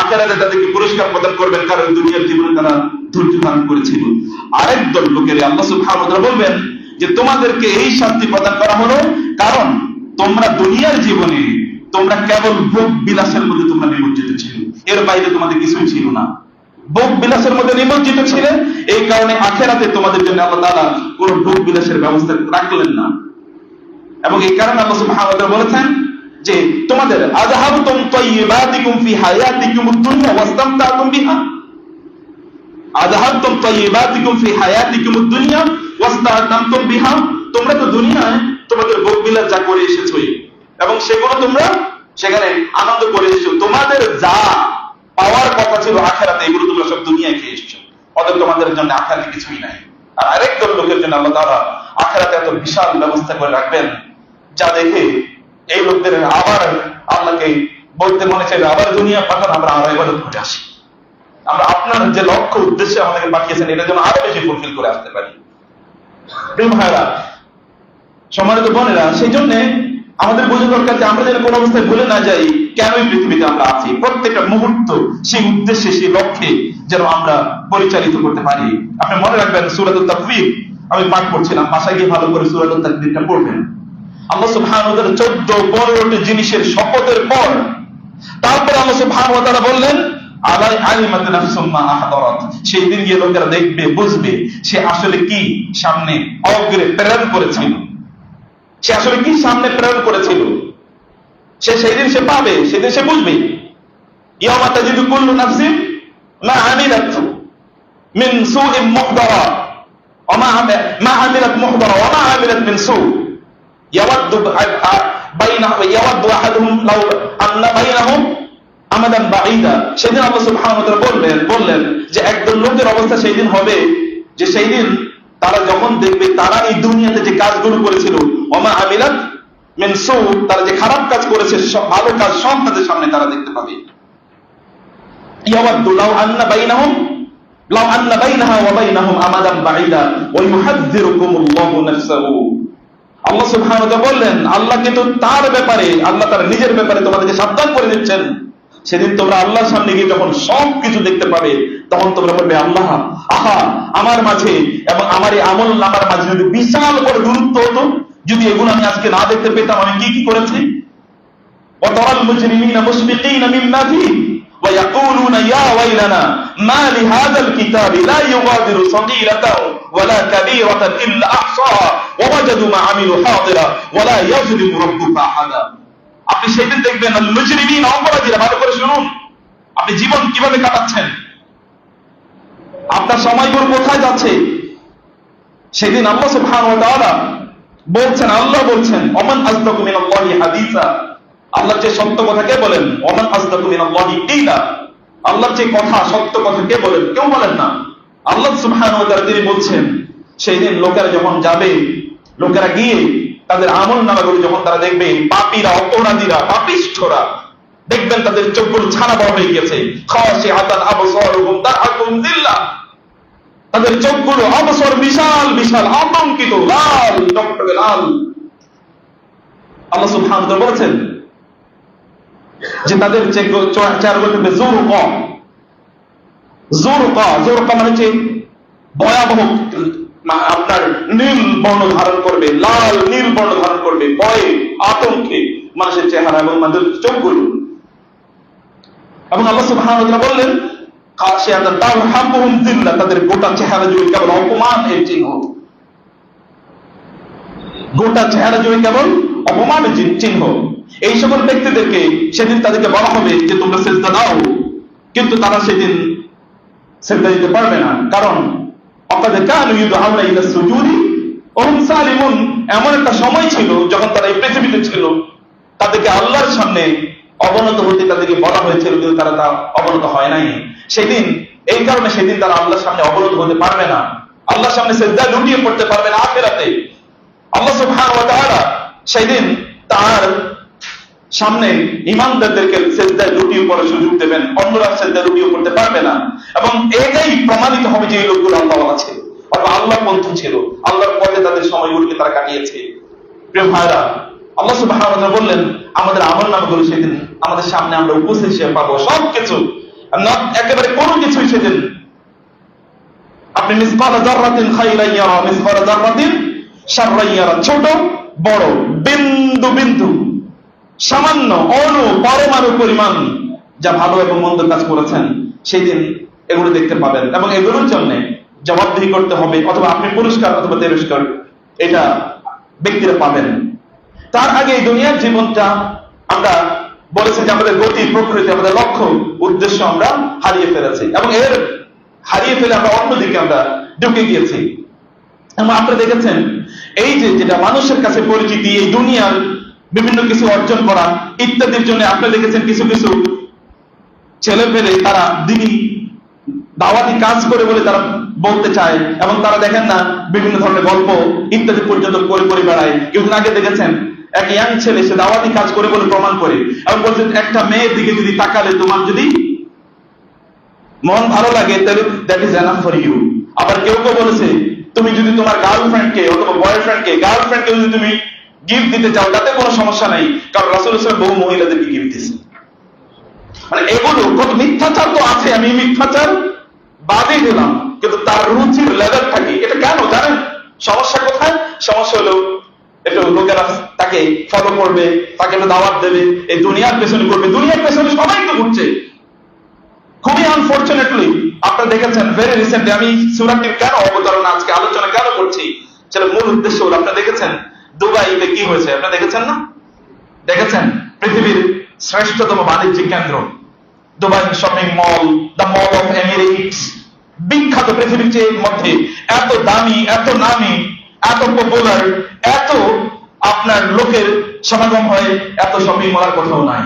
আখিরাতে তাদেরকে পুরস্কার প্রদান করবেন কারণ দুনিয়ার জীবনে তারা ধৈর্য ধারণ করেছিল। আরেক দল লোকের আল্লাহ সুবহানাহু ওয়া তাআলা বলবেন যে তোমাদেরকে এই শাস্তি প্রদান করা হলো কারণ তোমরা দুনিয়ার জীবনে তোমরা কেবল ভোগ বিলাসের মধ্যে তোমরা নিমজ্জিত ছিলে, এর বাইরে তোমাদের কিছুই ছিল না। ভোগ বিলাসের মধ্যে নিমজ্জিত ছিলে, এই কারণে আখিরাতে তোমাদের জন্য আল্লাহ তাআলা কোন ভোগ বিলাসের ব্যবস্থা রাখলেন না। এবং এই কারণে আল্লাহ সুবহানাহু ওয়া তাআলা বলেছেন যে তোমাদের আযহাবতুম তাইয়্যিবাতিকুম ফি হায়াতিকুমুদ দুনিয়া ওয়াস্তামতাতুম বিহা, আযহাবতুম তাইয়্যিবাতিকুম ফি হায়াতিকুমুদ দুনিয়া ওয়াস্তামতাতুম বিহা, তোমরা তো দুনিয়ায় তোমাদের ভোগ বিলাস যা করে এসেছোই এবং সেগুলো তোমরা সেখানে আনন্দ করে এসেছো, তোমাদের যা পাওয়ার কথা ছিল আখিরাতে এগুলো তোমরা সব দুনিয়ায় খেয়ে এসেছো, অতএব তোমাদের জন্য আখিরাতে কিছুই নাই। আর আরেক দল লোকের জন্য আল্লাহ তাআলা আখিরাতে এত বিশাল ব্যবস্থা করে রাখবেন যা দেখে এই লোকদের আবার আল্লাহকে বলতে মনে চাই আবার দুনিয়া পাঠান, আমরা আরো ইবাদত করে আসি, আমরা আপনার যে লক্ষ্য উদ্দেশ্যে আমাদেরকে পাঠিয়েছেন এটা যেন আরো বেশি ফুলফিল করে আসতে পারি। প্রিয় ভাইরা, সম্মানিত বোনেরা, সেই জন্য আমাদের বোঝা দরকার যে আমরা যেন কোনো অবস্থায় ভুলে না যাই কেনই পৃথিবীতে আমরা আছি। প্রত্যেকটা মুহূর্ত সেই উদ্দেশ্যে, সেই লক্ষ্যে যেন আমরা পরিচালিত করতে পারি। আপনি মনে রাখবেন সূরাতুত তাকবীর আমি পাঠ করছিলাম, বাসায় গিয়ে ভালো করে সূরাতুত তাকবীরটা পড়বেন। আল্লাহ সুবহানাহু ওয়া তাআলা 14-15টি জিনিসের শপথের পর তারপর আল্লাহ সুবহানাহু ওয়া তাআলা বললেন আলাই আলিমাত নাফসুম মা আহদারাত, সেই দিন গিয়ে লোকেরা দেখবে, বুঝবে সে আসলে কি সামনে অগ্রে প্রেরণ করেছিল, সে আসলে কি সামনে প্রেরণ করেছিল, সে সেই দিন সে পাবে, সেদিন সে বুঝবে। ইয়াওমা তাজিদু কুল্লু নাফসিন মা আমিলাত মিন সুইন মুহদারা ওয়া মা আমিলাত মুহদারা ওয়া মা আমিলাত মিন সু ইয়াওয়াদু আহাদুহুম লাউ আন্না বাইনাহুম আমাদান বাঈদা। সেদিন আল্লাহ সুবহানাহু ওয়া তাআলা বললেন যে একদল লোকের অবস্থা সেই দিন হবে যে সেই দিন তারা যখন দেখবে তারা এই দুনিয়াতে যে কাজগুলো করেছিল ওমা আমিলাত মিন সু, তারা যে খারাপ কাজ করেছে ভালো কাজ সব তাদের সামনে তারা দেখতে পাবে। ইয়াওয়াদু লাউ আন্না বাইনাহা ওয়া বাইনাহুম আমাদান বাঈদা ওয়া ইউহাযযিরুকুমুল্লাহু নাফসাহু। আল্লাহ সুবহানাহু ওয়া তাআলা বললেন আল্লাহ কিন্তু তার ব্যাপারে, আল্লাহ তার নিজের ব্যাপারে তোমাদেরকে সাবধান করে দিচ্ছেন। সেদিন তোমরা আল্লাহর সামনে গিয়ে যখন সব কিছু দেখতে পাবে তখন তোমরা বলবে আল্লাহ, আহা আমার মাঝে এবং আমার এই আমল নামার মাঝে যদি বিশাল বড় দূরত্ব হতো, যদি এগুলো আমি আজকে না দেখতে পেতাম আমি কি কি করেছি। ওয়া তারাল মুজরিমিনা মুশফিকিনা মিম্মা ফিহি ওয়া ইয়াকুলুনা ইয়া ওয়াইলানা মা লিহাযাল কিতাবি লা ইউগাদিরু সাগীরাতাও ওয়া লা কাবীরাতান ইল্লা আহসাহা ওয়া ওয়াজাদু মা আমিলু হাদিরা ওয়া লা ইয়াযলিমু রাব্বুকা আহাদা। আপনি সেদিন দেখবেন আল মুজরিমিন, অপরাধীরা, ভালো করে শুনুন, আপনি জীবন কিভাবে কাটাচ্ছেন, আপনার সময়গুলো কোথায় যাচ্ছে, সেদিন আল্লাহ সুবহানাহু ওয়া তাআলা বলছেন, আল্লাহ বলছেন ওমান আসদাকু মিনাল্লাহি হাদিসা, আল্লাহর যে সত্য কথা কে বলেন, ওমান আসদাকু মিনাল্লাহি কিলা, আল্লাহর যে কথা সত্য কথা কে বলেন, কেউ বলেন না। আল্লাহ সুবহানাহু ওয়া তাআলা তিনি বলছেন সেই দিন লোকেরা যখন যাবে, লোকেরা গিয়ে তাদের আমল নামাগুলো যখন তারা দেখবে, পাপীরা, অপরাধীরা, পাপিষ্ঠরা দেখবেন তাদের চোখগুলো ছানা বড় হয়ে গেছে, খাশিআতান আবসারুহুম তারহাকুহুম যিল্লাহ, তাদের চোখগুলো অবসর বিশাল বিশাল আতঙ্কিত, লাল টকটকে লাল। আল্লাহ সুবহানাহু ওয়া তাআলা বলেছেন যে তাদের চেহারাগুলো থাকবে জুরকা। জুরকা, জুরকা মানে হচ্ছে ভয়াবহ, আপনার নীল বর্ণ ধারণ করবে, লাল নীল বর্ণ ধারণ করবে, ভয়ে আতঙ্কে মানুষের চেহারা এবং মানুষের চোখগুলো। এবং আল্লাহ সুবহানাহু ওয়া তাআলা বললেন খাশিয়াতান তারহাকুহুম যিল্লাহ, তাদের গোটা চেহারা জুড়ে কেবল অপমান এর চিহ্ন, গোটা চেহারা জুড়ে কেবল অপমানের চিহ্ন। এই সকল ব্যক্তিদেরকে সেদিন তাদেরকে বলা হবে যে তোমরা সিজদা দাও, কিন্তু তারা সেদিন সিজদা দিতে পারবে না। কারণ অকাদ কানু ইউদআউনা ইলা সুজুদি ওয়া হুম সালিমুন, এমন একটা সময় ছিল যখন তারা এই পৃথিবীতে ছিল, তাদেরকে আল্লাহর সামনে অবনত হতে তাদেরকে বলা হয়েছিল, কিন্তু তারা তা অবনত হয় নাই সেদিন। এই কারণে সেদিন তারা আল্লাহর সামনে অবনত হতে পারবে না, আল্লাহর সামনে সিজদা লুটিয়ে পড়তে পারবে না আখিরাতে। আল্লাহ সুবহানাহু ওয়া তাআলা সেদিন তার সামনে ঈমানদারদেরকে সিজদায় লুটিয়ে পড়ার সুযোগ দেবেন, অন্যরা সিজদায় লুটিয়ে পড়তে পারবে না। এবং এটাই প্রমাণিত হবে যে এই লোকগুলো আল্লাহওয়ালা ছিল, অথবা আল্লাহ পন্থী ছিল, আল্লাহর পথে তাদের সময়গুলোকে তারা কাটিয়েছে। প্রিয় ভাইরা, আল্লাহ সুবহানাহু ওয়া তাআলা বললেন আমাদের আমলনামাগুলো সেদিন আমাদের সামনে আমরা উপস্থিত হিসেবে পাবো, সবকিছু, একেবারে কোনো কিছুই সেদিন আপনি মিসকালা যাররাতিন খায়রান ইয়ারা মিসকালা যাররাতিন শাররান ইয়ারা, ছোট বড় বিন্দু বিন্দু সামান্য অণু পরমাণু পরিমাণ যা ভালো এবং মন্দ কাজ করেছেন সেদিন এগুলো দেখতে পাবেন, এবং এগুলোর জন্য জবাবদিহি করতে হবে, অথবা আপনি পুরস্কার অথবা তিরস্কার এটা ব্যক্তিরা পাবেন। তার আগে এই দুনিয়ার জীবনটা আমরা বলেছি যে আমাদের গতি, প্রকৃতি, আমাদের লক্ষ্য উদ্দেশ্য আমরা হারিয়ে ফেলেছি, এবং এর হারিয়ে ফেলে আমরা অন্যদিকে আমরা ঢুকে গিয়েছি। এবং আপনারা দেখেছেন এই যে যেটা মানুষের কাছে পরিচিতি, এই দুনিয়ার বিভিন্ন কিছু অর্জন করা ইত্যাদির জন্য আপনারা দেখেছেন কিছু কিছু ছেলে পেলে তারা দিনই দাওয়াতি কাজ করে বলে তারা বলতে চায়, এবং তারা দেখেন না বিভিন্ন ধরনের গল্প ইত্যাদি পর্যন্ত করে করে বেড়ায়। কিছুদিন আগে দেখেছেন এক ইয়াং ছেলে, সে দাওয়াতি কাজ করে বলে প্রমাণ করে, এবং বলছে একটা মেয়ের দিকে যদি তাকালে তোমার যদি মন ভালো লাগে তাহলে that is enough for you. আবার কেউ কেউ বলেছে তুমি যদি তোমার গার্লফ্রেন্ডকে অথবা বয়ফ্রেন্ডকে, গার্লফ্রেন্ডকে যদি তুমি গিফট দিতে চাও তাতে কোনো সমস্যা নাই, কারণ রাসূল সাল্লাল্লাহু আলাইহি ওয়াসাল্লাম বহু মহিলাদেরকে গিফট দিয়েছেন। মানে এগুলো কত মিথ্যাচার তো আছে, আমি মিথ্যাচার বাদই দিলাম, কিন্তু তার রুচির লেভেল থাকে। এটা কেন জানেন সমস্যা কোথায়? সমস্যা হলো একটু লোকেরা তাকে ফলো করবে, তাকে একটু দাওয়াত দেবে, এই দুনিয়ার পেছনে করবে, দুনিয়ার পেছনে সবাই তো ঘুরছে। খুবই আনফরচুনেটলি আপনারা দেখেছেন ভেরি রিসেন্টলি, আমি সূরাটির কেন অবতারণ আজকে আলোচনা কেন করছি সেটা মূল উদ্দেশ্য হলো, আপনারা দেখেছেন দুবাইতে কি হয়েছে, আপনারা দেখেছেন না? দেখেছেন পৃথিবীর শ্রেষ্ঠতম বাণিজ্যিক কেন্দ্র Dubai shopping mall, the mall of Emirates, বিখ্যাত পৃথিবীর চেয়ে মধ্যে এত দামি, এত নামি, এত পপুলার, এত আপনার লোকের সমাগম হয়, এত শপিং মল আর কোথাও নাই।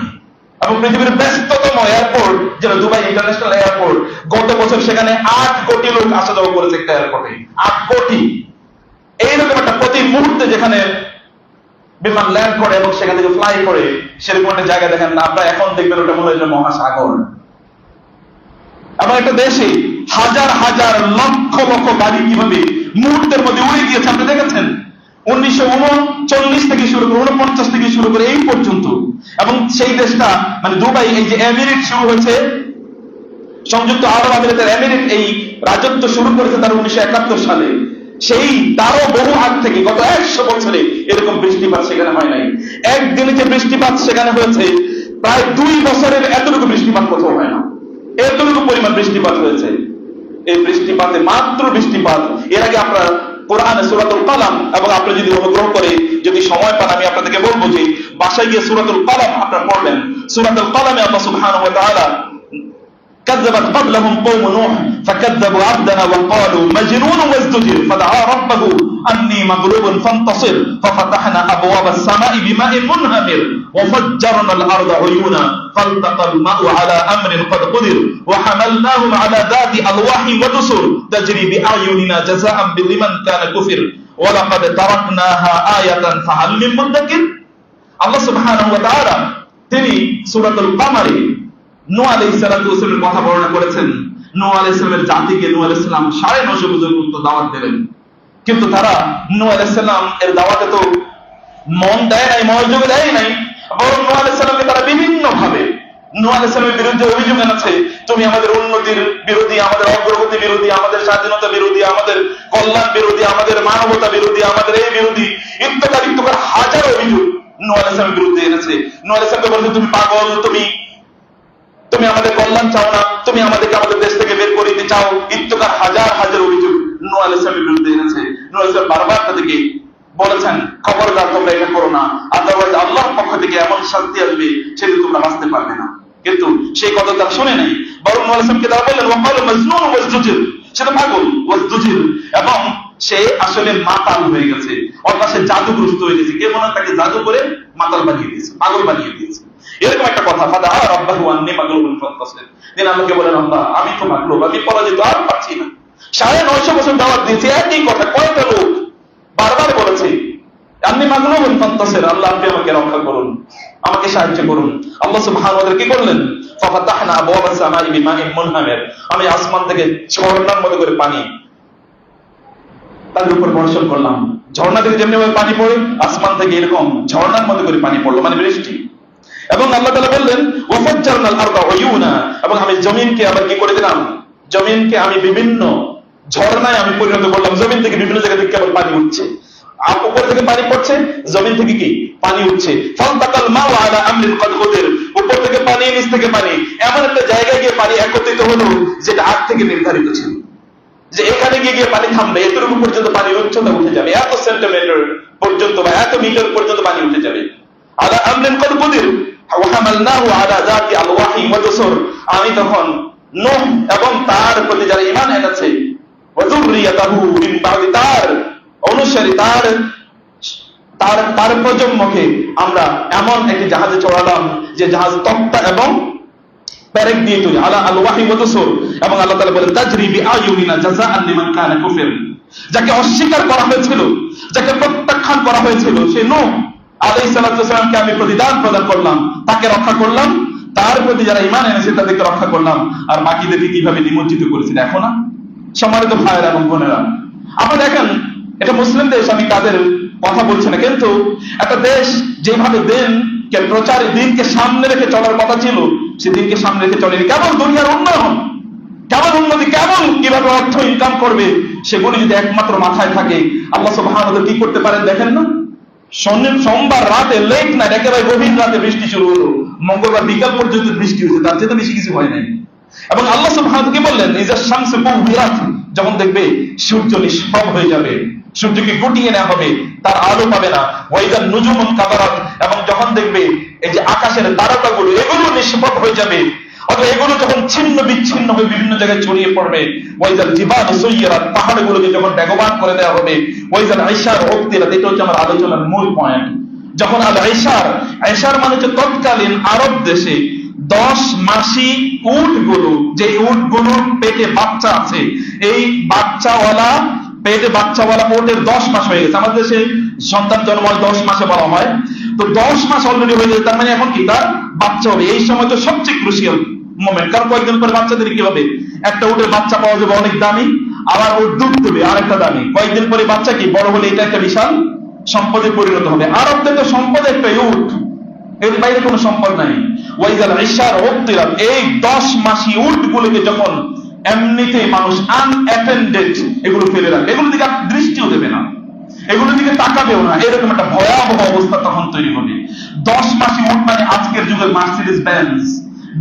এবং পৃথিবীর ব্যস্ততম এয়ারপোর্ট যেটা দুবাই ইন্টারন্যাশনাল এয়ারপোর্ট, গত বছর সেখানে 8 কোটি লোক আসা যাওয়া করেছে একটা এয়ারপোর্টে, 8 কোটি। এইরকম একটা প্রতি মুহূর্তে যেখানে বিমান ল্যান্ড করে এবং সেখান থেকে ফ্লাই করে সেরকম একটা জায়গা দেখেন না আপনারা, এখন দেখবেন ওটা মনে হয় মহাসাগর। এবং একটা দেশে হাজার হাজার লক্ষ লক্ষ গাড়ি কিভাবে মুহূর্তের মধ্যে উড়ে গিয়েছে আপনি দেখেছেন, 1939 থেকে শুরু করে 49 থেকে শুরু করে এই পর্যন্ত। এবং সেই দেশটা মানে দুবাই, এই যে এমিরেট শুরু হয়েছে, সংযুক্ত আরব আমিরাতের এমিরেট এই রাজত্ব শুরু করেছে তার 1971 সালে। সেই তারও বহু আগ থেকে গত 100 বছরে এরকম বৃষ্টিপাত সেখানে হয় নাই। একদিনে যে বৃষ্টিপাত সেখানে হয়েছে প্রায় 2 বছরের এতটুকু বৃষ্টিপাত কোথাও হয় না, এতটুকু পরিমাণ বৃষ্টিপাত হয়েছে। এই বৃষ্টিপাতে মাত্র বৃষ্টিপাত, এর আগে আপনারা কোরআনে সূরাতুল কালাম, এবং আপনি যদি অনুগ্রহ করে যদি সময় পান আমি আপনাদেরকে বলবো যে বাসায় গিয়ে সূরাতুল কালাম আপনারা পড়বেন। সূরাতুল কালামে আল্লাহ সুবহানাহু ওয়া তাআলা كذبت قبلهم قوم نوح فكذبوا عبدنا وقالوا مجنون وازدجر فدعا ربه أني مغلوب فانتصر ففتحنا أبواب السماء بماء منهمر وفجرنا الأرض عيونا فالتقى الماء على أمر قد قدر وحملناهم على ذات ألواح ودسر تجري بأعيننا جزاء لمن كان كفر ولقد تركناها آية فهل من مدكر। আল্লাহ সুবহানাহু ওয়া তাআলা তিনি সূরাতুল কামারে নূহ আলাইহিস সালাতু ওয়াস সালামের কথা বর্ণনা করেছেন নূহ আলাইহিস সালামের জাতিকে নূহ আলাইহিস সালাম 950 বছর পর্যন্ত দাওয়াত দিলেন, কিন্তু তারা নূহ আলাইহিস সালাম এর দাওয়াতে তো মন দেয় নাই, মনোযোগ দেয় নাই, বরং নূহ আলাইহিস সালামকে তারা বিভিন্ন ভাবে নূহ আলাইহিস সালামের বিরুদ্ধে অভিযোগ এনেছে, তুমি আমাদের উন্নতির বিরোধী, আমাদের অগ্রগতি বিরোধী, আমাদের স্বাধীনতা বিরোধী, আমাদের কল্যাণ বিরোধী, আমাদের মানবতা বিরোধী, আমাদের এই বিরোধী, ইত্যাদি হাজার অভিযোগ নূহ আলাইহিস সালামের বিরুদ্ধে এনেছে। নূহ আলাইহিস সালামকে বলছে তুমি পাগল, তুমি আমাদের কল্যাণ চাও না, তুমি আমাদেরকে আমাদের দেশ থেকে বের করে দিতে চাও, ইত্যাদি হাজার হাজার অভিযোগ নূহ আলাইহিস সালামের বিরুদ্ধে এনেছে। নূহ আলাইহিস সালাম বারবার তাদেরকে বলেছেন খবরদার তোমরা এটা করো না, আদারওয়াইজ আল্লাহর পক্ষ থেকে এমন শাস্তি আসবে সেদিন তোমরা বাঁচতে পারবে না। কিন্তু সেই কথা তারা শুনে নাই, বরং নূহ আলাইহিস সালামকে তারা বললেন ওয়াকালু মাজনুন ওয়াজদুজির, সে তো পাগল, ওয়াজদুজির, এবং সে আসলে মাতাল হয়ে গেছে, অর্থাৎ সে জাদুগ্রস্ত হয়ে গেছে, কে মনে হয় তাকে জাদু করে মাতাল বানিয়ে দিয়েছে, পাগল বানিয়ে দিয়েছে, এরকম একটা কথা। ফাদা রাব্বাহু আন্নী মাগলুবুন ফান্তাসির, তিনি আল্লাহকে বলেন আল্লাহ আমি তো মাগলুব, আমি পরাজিত, আর পারছি না। 950 বছর দাওয়াত দিয়েছে, একই কথা, কয়টা লোক বারবার বলেছে আন্নী মাগলুবুন ফান্তাসির, আল্লাহ আপনি আমাকে রক্ষা করুন, আমাকে সাহায্য করুন। আল্লাহ সুবহানাহু ওয়া তাআলা কি করলেন? ফাফাতাহনা আবওয়াবাস সামাই বিমাইন মুনহামির, আমি আসমান থেকে ঝর্ণার মতো করে পানি তাদের উপর বর্ষণ করলাম। ঝর্ণা থেকে যেমনি ভাবে পানি পড়ে, আসমান থেকে এরকম ঝর্ণার মতো করে পানি পড়লো, মানে বৃষ্টি। এবং আল্লাহ তাআলা বললেন ওয়াফাজ্জারনাল আরদা উয়ুনা, এবং আমি জমিনকে আবার কি করে দিলাম, জমিনকে আমি বিভিন্ন ঝর্ণায় আমি পরিণত করলাম। জমিন থেকে বিভিন্ন জায়গা থেকে কেবল পানি উঠছে, উপর থেকে পানি পড়ছে, জমিন থেকে কি পানি উঠছে। ফালতাকাল মাউ আলা আমরিন কদ কুদির, উপর থেকে পানি, নিচ থেকে পানি, এমন একটা জায়গায় গিয়ে পানি একত্রিত হলো যেটা আগ থেকে নির্ধারিত ছিল, যে এখানে গিয়ে পানি থামবে, এতটুকু পর্যন্ত পানির উচ্চতা উঠে যাবে, এত সেন্টিমিটার পর্যন্ত বা এত মিটার পর্যন্ত পানি উঠে যাবে। আলা আমরিন কদ কুদির ওয়া হামালনাহু আলা যাতি আলওয়াহি ওয়া দুসুর, আমি তখন নূহ এবং তার প্রতি যারা ঈমান এনেছে, ওয়া যুররিয়াতাহু মিন বাদি, তার অনুসারী, তার প্রজন্মকে আমরা এমন একটি জাহাজে চড়ালাম যে জাহাজ তক্তা এবং পেরেক দিয়ে তৈরি, আলা আলওয়াহি ওয়া দুসুর। এবং আল্লাহ তাআলা বলেন তাজরি বিআয়ুনিনা জাযাআন লিমান কানা কুফির, যাকে অস্বীকার করা হয়েছিল, যাকে প্রত্যাখ্যান করা হয়েছিল, সেই নূহ আলাইহিস সালামকে আমি প্রতিদান প্রদান করলাম, তাকে রক্ষা করলাম, তার প্রতি যারা ঈমান এনেছে তাদেরকে রক্ষা করলাম, আর বাকিদেরকে কিভাবে নিমজ্জিত করেছি দেখো না। সম্মানিত ভাইয়েরা এবং বোনেরা, আমরা দেখেন এটা মুসলিম দেশ, আমি তাদের কথা বলছি না, কিন্তু একটা দেশ যেভাবে দিনকে প্রচারে, দিনকে সামনে রেখে চলার কথা ছিল, সে দিনকে সামনে রেখে চলেনি। কেবল দুনিয়ার উন্নয়ন, কেমন উন্নতি, কেমন কিভাবে অর্থ ইনকাম করবে, সেগুলি যদি একমাত্র মাথায় থাকে, আল্লাহ সুবহানাহু ওয়া তাআলা কি করতে পারেন দেখেন না। সোমবার রাতে লেট নাইট, একেবারে গভীর রাতে বৃষ্টি শুরু হলো, মঙ্গলবার বিকাল পর্যন্ত বৃষ্টি হয়েছে, তার চেয়ে বেশি কিছু হয় নাই। এবং আল্লাহ সুবহানাহু ওয়া তাআলা কি বললেন, ইজা শামসু কুবিরাত, যখন দেখবে সূর্য নিষ্প্রভ হয়ে যাবে, সূর্যকে গুটিয়ে নেওয়া হবে, তার আলো পাবে না। ওয়াইজা নুজুমুন কাদারাত, এবং যখন দেখবে এই যে আকাশের তারকাগুলো এগুলো নিষ্প্রভ হয়ে যাবে, অথবা এগুলো যখন ছিন্ন বিচ্ছিন্ন হয়ে বিভিন্ন জায়গায় ছড়িয়ে পড়বে। ওয়াইজাল জিবালু সুয়্যিরাত, পাহাড়গুলোকে যখন বেগবান করে দেওয়া হবে। ওয়াইজাল আইশার উক্তিরাত, এটা হচ্ছে আমার আলোচনার মূল পয়েন্ট। যখন আল আইশার মানে হচ্ছে তৎকালীন আরব দেশে 10 মাসি উটগুলো, যে উটগুলো পেটে বাচ্চা আছে, এই পেটে বাচ্চাওয়ালা উটের 10 মাস হয়ে গেছে। আমাদের দেশে সন্তান জন্ম হয় 10 মাসে বলা হয়, তো 10 মাস অলরেডি হয়ে গেছে, তার মানে এখন কি তার বাচ্চা হবে। এই সময় তো সবচেয়ে ক্রুশিয়াল মোমেন্ট, কারণ কয়েকদিন পরে বাচ্চাদের কি হবে, একটা উটের বাচ্চা পাওয়া যাবে অনেক দামি, আবার ওর দুধ দেবে আরেকটা দামি, কয়েকদিন পরে বাচ্চা কি বড় হলে এটা একটা বিশাল সম্পদে পরিণত হবে। আরবদের তো সম্পদ একটা উট, এর বাইরে কোনো সম্পদ নাই। ওয়াইজাল আইশার উক্তিরাত, এই 10 মাসি উটগুলোকে যখন এমনিতেই মানুষ আনঅ্যাটেন্ডেড এগুলো ফেলে রাখবে, এগুলো দিকে দৃষ্টিও দেবে না, এগুলো দিকে তাকাবেও না, এরকম একটা ভয়াবহ অবস্থা তখন তৈরি হবে। 10 মাসি উট মানে আজকের যুগের মার্সিডিজ বেঞ্জ,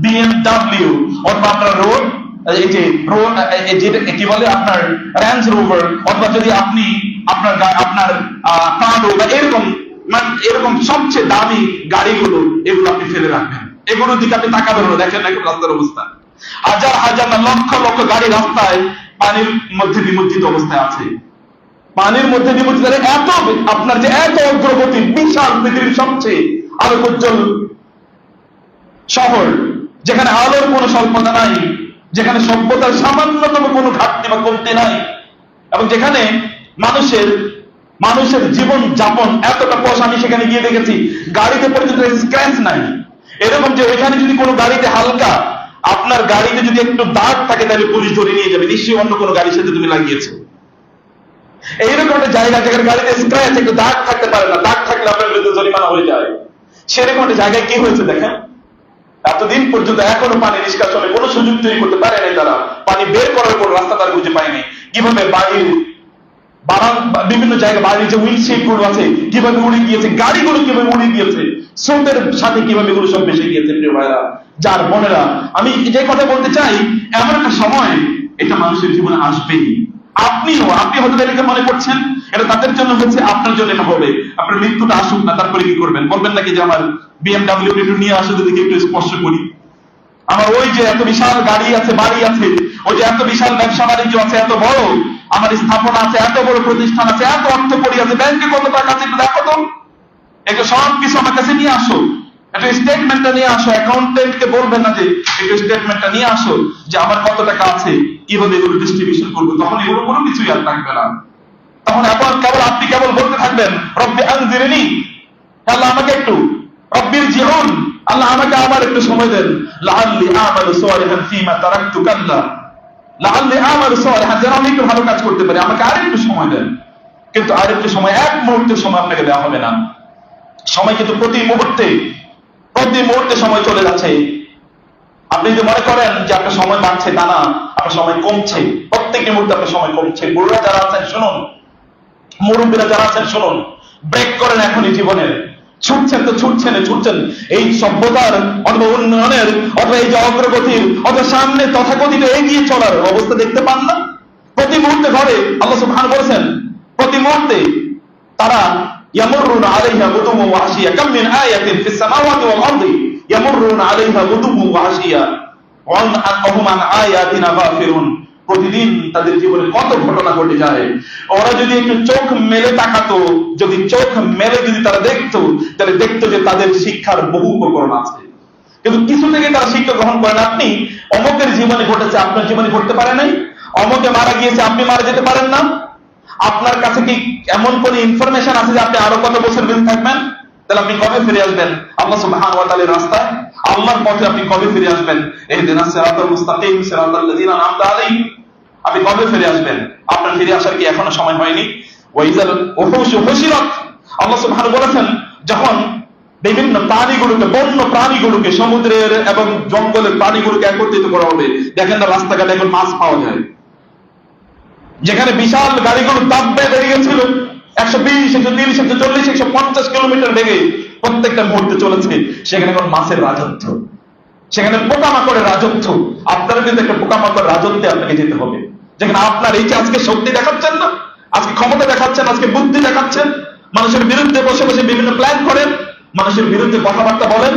বিএমডব্লিউ, অথবা আপনার কি বলে আপনার রেঞ্জ রোভার, অথবা যদি আপনি আপনার প্রাডো বা এরকম সবচেয়ে দামি গাড়িগুলো, এগুলো আপনি ফেলে রাখবেন, এগুলোর দিকে আপনি তাকাবেন না। দেখেন এখন রাস্তার অবস্থা, হাজার হাজার না লক্ষ লক্ষ গাড়ি রাস্তায় পানির মধ্যে নিমজ্জিত অবস্থায় আছে, পানির মধ্যে নিমজ্জিত। এত আপনার যে এত অগ্রগতি, বিশাল পৃথিবীর সবচেয়ে আলোকোজ্জ্বল শহর, যেখানে আলোর কোনো স্বল্পতা নাই, যেখানে সভ্যতার সামান্যতম কোনো ঘাটতি বা কমতি নাই, এবং যেখানে মানুষের জীবন যাপন এতটা পশ, আমি সেখানে গিয়ে দেখেছি গাড়িতে পর্যন্ত স্ক্র্যাচ নাই। এরকম যে এখানে যদি কোনো গাড়িতে হালকা আপনার গাড়িতে যদি একটু দাগ থাকে তাহলে পুলিশ ধরে নিয়ে যাবে, নিশ্চয়ই অন্য কোনো গাড়ির সাথে তুমি লাগিয়েছো। এইরকম একটা জায়গা যেখানে গাড়িতে স্ক্র্যাচ একটু দাগ থাকতে পারে না, দাগ থাকলে আপনার বিরুদ্ধে জরিমানা হয়ে যায়, সেরকম একটা জায়গায় কি হয়েছে দেখেন। এতদিন পর্যন্ত এখনো পানি নিষ্কাশনের কোনো সুযোগ তৈরি করতে পারে নাই তারা, পানি বের করার কোনো রাস্তা তারা খুঁজে পায়নি। কিভাবে বাড়ির বিভিন্ন জায়গায় বাড়ির যে উইন্ডশিল্ড গুলো আছে কিভাবে উড়ে গিয়েছে, গাড়িগুলো কিভাবে উড়ে গিয়েছে, স্রোতের সাথে কিভাবে এগুলো সব ভেসে গিয়েছে। প্রিয় ভাইরা, যার বোনেরা, আমি যে কথা বলতে চাই, এমন একটা সময় এটা মানুষের জীবনে আসবেই। আপনি হয়তো এটাকে মনে করছেন এটা তাদের জন্য হচ্ছে, আপনার জন্য এটা হবে। আপনার মৃত্যুটা আসুক না, তারপরে কি করবেন? বলবেন নাকি যে আমার BMW একটু নিয়ে আসো, যদি একটু স্পর্শ করি, আমার ওই যে এত বিশাল গাড়ি আছে, বাড়ি আছে, ওই যে এত বিশাল ব্যবসা বাণিজ্য আছে, এত বড় আমার স্থাপনা আছে, এত বড় প্রতিষ্ঠান আছে, এত অর্থ করি আছে, ব্যাংকে কত টাকা আছে, একটু দেখো তো, একটু সব কিছু আমার কাছে নিয়ে আসো, একটু স্টেটমেন্টটা নিয়ে আসো। অ্যাকাউন্টেন্টকে বলবেন না যে একটু স্টেটমেন্টটা নিয়ে আসো যে আমার কত টাকা আছে, কিভাবে এগুলো ডিস্ট্রিবিউশন করবো, তখন এগুলো কোনো কিছুই আর থাকবে না। তখন এখন আপনি কেবল বলতে থাকবেন, রব্বি আনজিরনি, আল্লাহ আমাকে একটু, রব্বির জিউন, আল্লাহ আমাকে আবার একটু সময় দেন, লাআল্লি আমালু সালিহান ফীমা তারাকতু কাল্লা, লাআল্লি আমালু সালিহান, যেন আমি একটু ভালো কাজ করতে পারি, আমাকে আরেকটু সময় দেন। কিন্তু আরেকটু সময়, এক মুহূর্তের সময় আপনাকে দেওয়া হবে না। সময় কিন্তু প্রতি মুহূর্তে সময় চলে যাচ্ছে। আপনি যদি মনে করেন যে আপনার সময় বাড়ছে, তা না, আপনার সময় কমছে, প্রত্যেকটি মুহূর্তে আপনার সময় কমছে। বুড়োরা যারা আছেন শুনুন, মুরব্বীরা যারা আছেন শুনুন, ব্রেক করেন এখনই জীবনের। ছুটছেন তো ছুটছেন এই সভ্যতার অথবা উন্নয়নের অথবা এই যে অগ্রগতির অথবা সামনে তথাকথিত এগিয়ে চলার অবস্থা দেখতে পান না? প্রতি মুহূর্তে ঘরে আল্লাহ সুবহানাহু বলেছেন, প্রতি মুহূর্তে তারা ইয়ামুরুনা আলাইহা গুদুওয়া ওয়া আশিয়া, কাম মিন আয়াতিন ফিস সামাওয়াতি ওয়াল আরদি ইয়ামুরুনা আলাইহা গুদুওয়া ওয়া আশিয়া ওয়া হুম আন আয়াতিনা গাফিরুন। প্রতিদিন তাদের জীবনে কত ঘটনা ঘটে যায়। ওরা যদি একটু চোখ মেলে তাকাতো, যদি চোখ মেলে যদি তারা দেখতো, তাহলে দেখতো যে তাদের শিক্ষার বহু উপকরণ আছে। কিন্তু কিছু থেকে তারা শিক্ষা গ্রহণ করেন। আপনি অমুকের জীবনে ঘটেছে, আপনার জীবনে ঘটতে পারে নাই। অমুকে মারা গিয়েছে, আপনি মারা যেতে পারেন না। আপনার কাছে কি এমন কোন ইনফরমেশন আছে যে আপনি আরো কত বছর বেঁচে থাকবেন? তাহলে আপনি কবে ফিরে আসবেন আল্লাহ সুবহানাহু ওয়া তাআলার রাস্তায়, আল্লাহর পথে আপনি কবে ফিরে আসবেন? ইহদিনাস সিরাতাল মুস্তাকিম সিরাতাল লাযিনা আনআমতা আলাইহিম, আপনি কবে ফিরে আসবেন? আপনার ফিরে আসার কি এখনো সময় হয়নি? ওয়াইজাল উহুশু হুশিরাত, আল্লাহ সুবহানাহু বলেছেন, যখন বিভিন্ন প্রাণীগুলোকে, বন্য প্রাণীগুলোকে, সমুদ্রের এবং জঙ্গলের প্রাণীগুলোকে একত্রিত করা হবে। দেখেন না রাস্তাঘাটে এখন মাছ পাওয়া যায়, যেখানে বিশাল গাড়িগুলো দাব্বে বেরিয়ে গেছিল 120, 130, 140, 150 কিলোমিটার বেগে প্রত্যেকটা মুহূর্তে চলেছে, সেখানে এখন মাছের রাজত্ব, সেখানে পোকামাকড়ের রাজত্ব। আপনারা কিন্তু একটা পোকামাকড় রাজত্বে আপনাকে যেতে হবে, যেখানে আপনার এই যে আজকে শক্তি দেখাচ্ছেন না, আজকে ক্ষমতা দেখাচ্ছেন, আজকে বুদ্ধি দেখাচ্ছেন, মানুষের বিরুদ্ধে বসে বসে বিভিন্ন প্ল্যান করেন, মানুষের বিরুদ্ধে কথাবার্তা বলেন,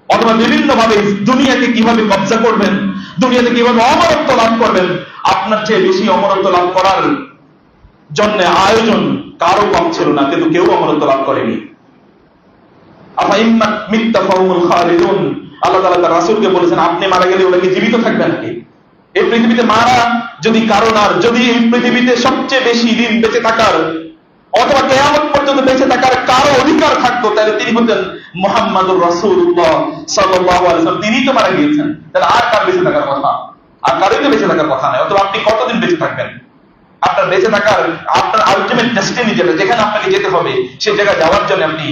অথবা বিভিন্ন ভাবে দুনিয়াকে কিভাবে কবজা করবেন, দুনিয়াতে কিভাবে অমরত্ব লাভ করবেন, আপনার চেয়ে বেশি অমরত্ব লাভ করার জন্য আয়োজন কারো কম ছিল না, কিন্তু কেউ অমরত্ব লাভ করেনি। আল্লাহ তাআলা তার রাসূলকে বলেছেন, আপনি মারা গেলে ওরা কি জীবিত থাকবে নাকি? এই পৃথিবীতে মারা যদি কারণ, আর যদি এই পৃথিবীতে সবচেয়ে বেশি দিন বেঁচে থাকার অথবা কিয়ামত পর্যন্ত বেঁচে থাকার কারো অধিকার থাকতো, তাহলে তিনি হতেন মুহাম্মাদুর রাসূলুল্লাহ সাল্লাল্লাহু আলাইহি ওয়াসাল্লাম। তিনি তো মারা গিয়েছেন, তাহলে আর কার বেঁচে থাকার কথা? আর কারোই তো বেঁচে থাকার কথা নয়। অথবা আপনি কতদিন বেঁচে থাকবেন? আপনার বেঁচে থাকার, আপনার আলটিমেট ডেস্টিনি যেটা, যেখানে আপনাকে যেতে হবে, সেই জায়গায় যাওয়ার জন্য আপনি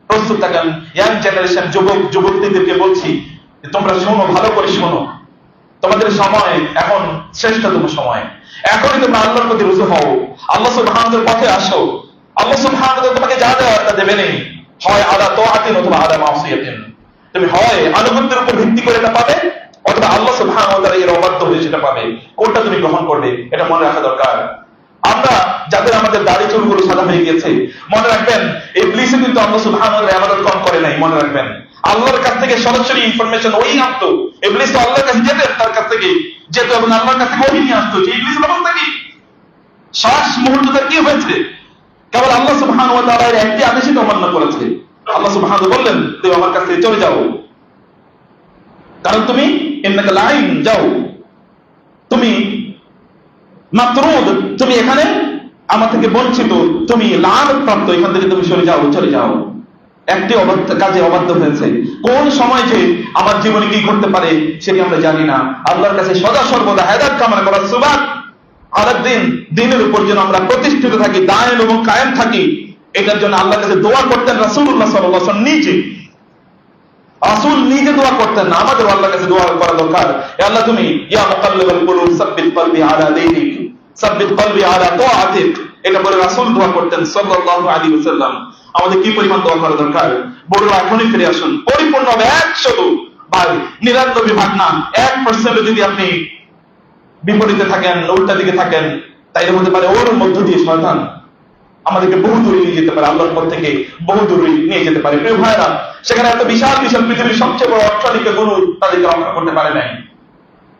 প্রস্তুত থাকেন। ইয়াং জেনারেশন, যুবকদেরকে বলছি, তোমরা শোনো, ভালো করে শোনো, তোমাদের সময় এখন শ্রেষ্ঠতম সময়। এখনই তোমরা আল্লাহর প্রতি রুজু হও, আল্লাহ সুবহানাহু ওয়া তাআলার পথে আসো। আল্লাহ সুবহানাহু ওয়া তাআলা তোমাকে যা দেওয়ার তা দেবেন, হয় আলা তাআতিন অথবা আলা মাসিয়াতিন। তুমি হয় আনুগত্যের উপর ভিত্তি করে এটা পাবে, অথবা আল্লাহ সুবহানাহু ওয়া তাআলা এর অবাধ্য হয়ে সেটা পাবে। কোনটা তুমি গ্রহণ করবে, এটা মনে রাখা দরকার। আমরা যাদের আমাদের দাড়ি চুলগুলো সাদা হয়ে গেছে, মনে রাখবেন ইবলিসে কিন্তু আল্লাহ সুবহানাহু ওয়া তাআলার ইবাদত কম করে নাই। মনে রাখবেন, আল্লাহর কাছ থেকে সরাসরি ইনফরমেশন ওই আসতো। ইবলিস তো আল্লাহর কাছে যেতেন, তার কাছ থেকে যেত এবং আল্লাহর কাছ থেকে ওই নিয়ে আসতো। যে ইবলিসের অবস্থা কি, শ্বাস মুহূর্তে কি হয়েছে, কেবল আল্লাহ সুবহানাহু ওয়া তাআলার একটি আদেশই অমান্য করেছে। আল্লাহ সুবহানাহু বললেন, তুমি আমার কাছ থেকে চলে যাও, কারণ তুমি ইন্নাকা লাইন, যাও, তুমি মাতরুদ, তুমি এখানে আমার থেকে বঞ্চিত, তুমি লানত প্রাপ্ত, এখান থেকে তুমি চলে যাও, চলে যাও। একটি কাজে অবাধ্য হয়েছে। কোন সময় যে আমার জীবনে কি ঘটতে পারে সেটি আমরা জানি না। আল্লাহর কাছে সদা সর্বদা হেদায়েত কামনা করা, সুবহান আলাদ্দিন, দিনের উপর যেন আমরা প্রতিষ্ঠিত থাকি, দায়েম এবং কায়েম থাকি, এটার জন্য আল্লাহর কাছে দোয়া করতেন রাসূলুল্লাহ সাল্লাল্লাহু আলাইহি ওয়াসাল্লাম নিজে। রাসূল নিজে দোয়া করতেন না, আমাদের আল্লাহর কাছে দোয়া করা দরকার। হে আল্লাহ, তুমি ইয়া মুকাল্লিবাল কুলুব সাব্বিত কলবি আলা দীনিক, সাব্বিত কলবি আলা তাআতিক, এটা বলে রাসূল দোয়া করতেন সাল্লাল্লাহু আলাইহি ওয়াসাল্লাম। আমাদের কি পরিমাণ দোয়া করা দরকার। বড়রা এখনই ফিরে আসুন, পরিপূর্ণ হবে 100 ভাই, 99 ভাগ না, 1% যদি আপনি বিপরীতে থাকেন, উল্টা দিকে থাকেন, তাইলে হতে পারে ওর মধ্য দিয়ে শয়তান আমাদেরকে বহু দূরে নিয়ে যেতে পারে, আল্লাহর পথ থেকে বহু দূরে নিয়ে যেতে পারে। প্রিয় ভাইরা, সেখানে এত বিশাল বিশাল পৃথিবীর সবচেয়ে বড় অট্টালিকা গুরু তাদেরকে রক্ষা করতে পারে নাই।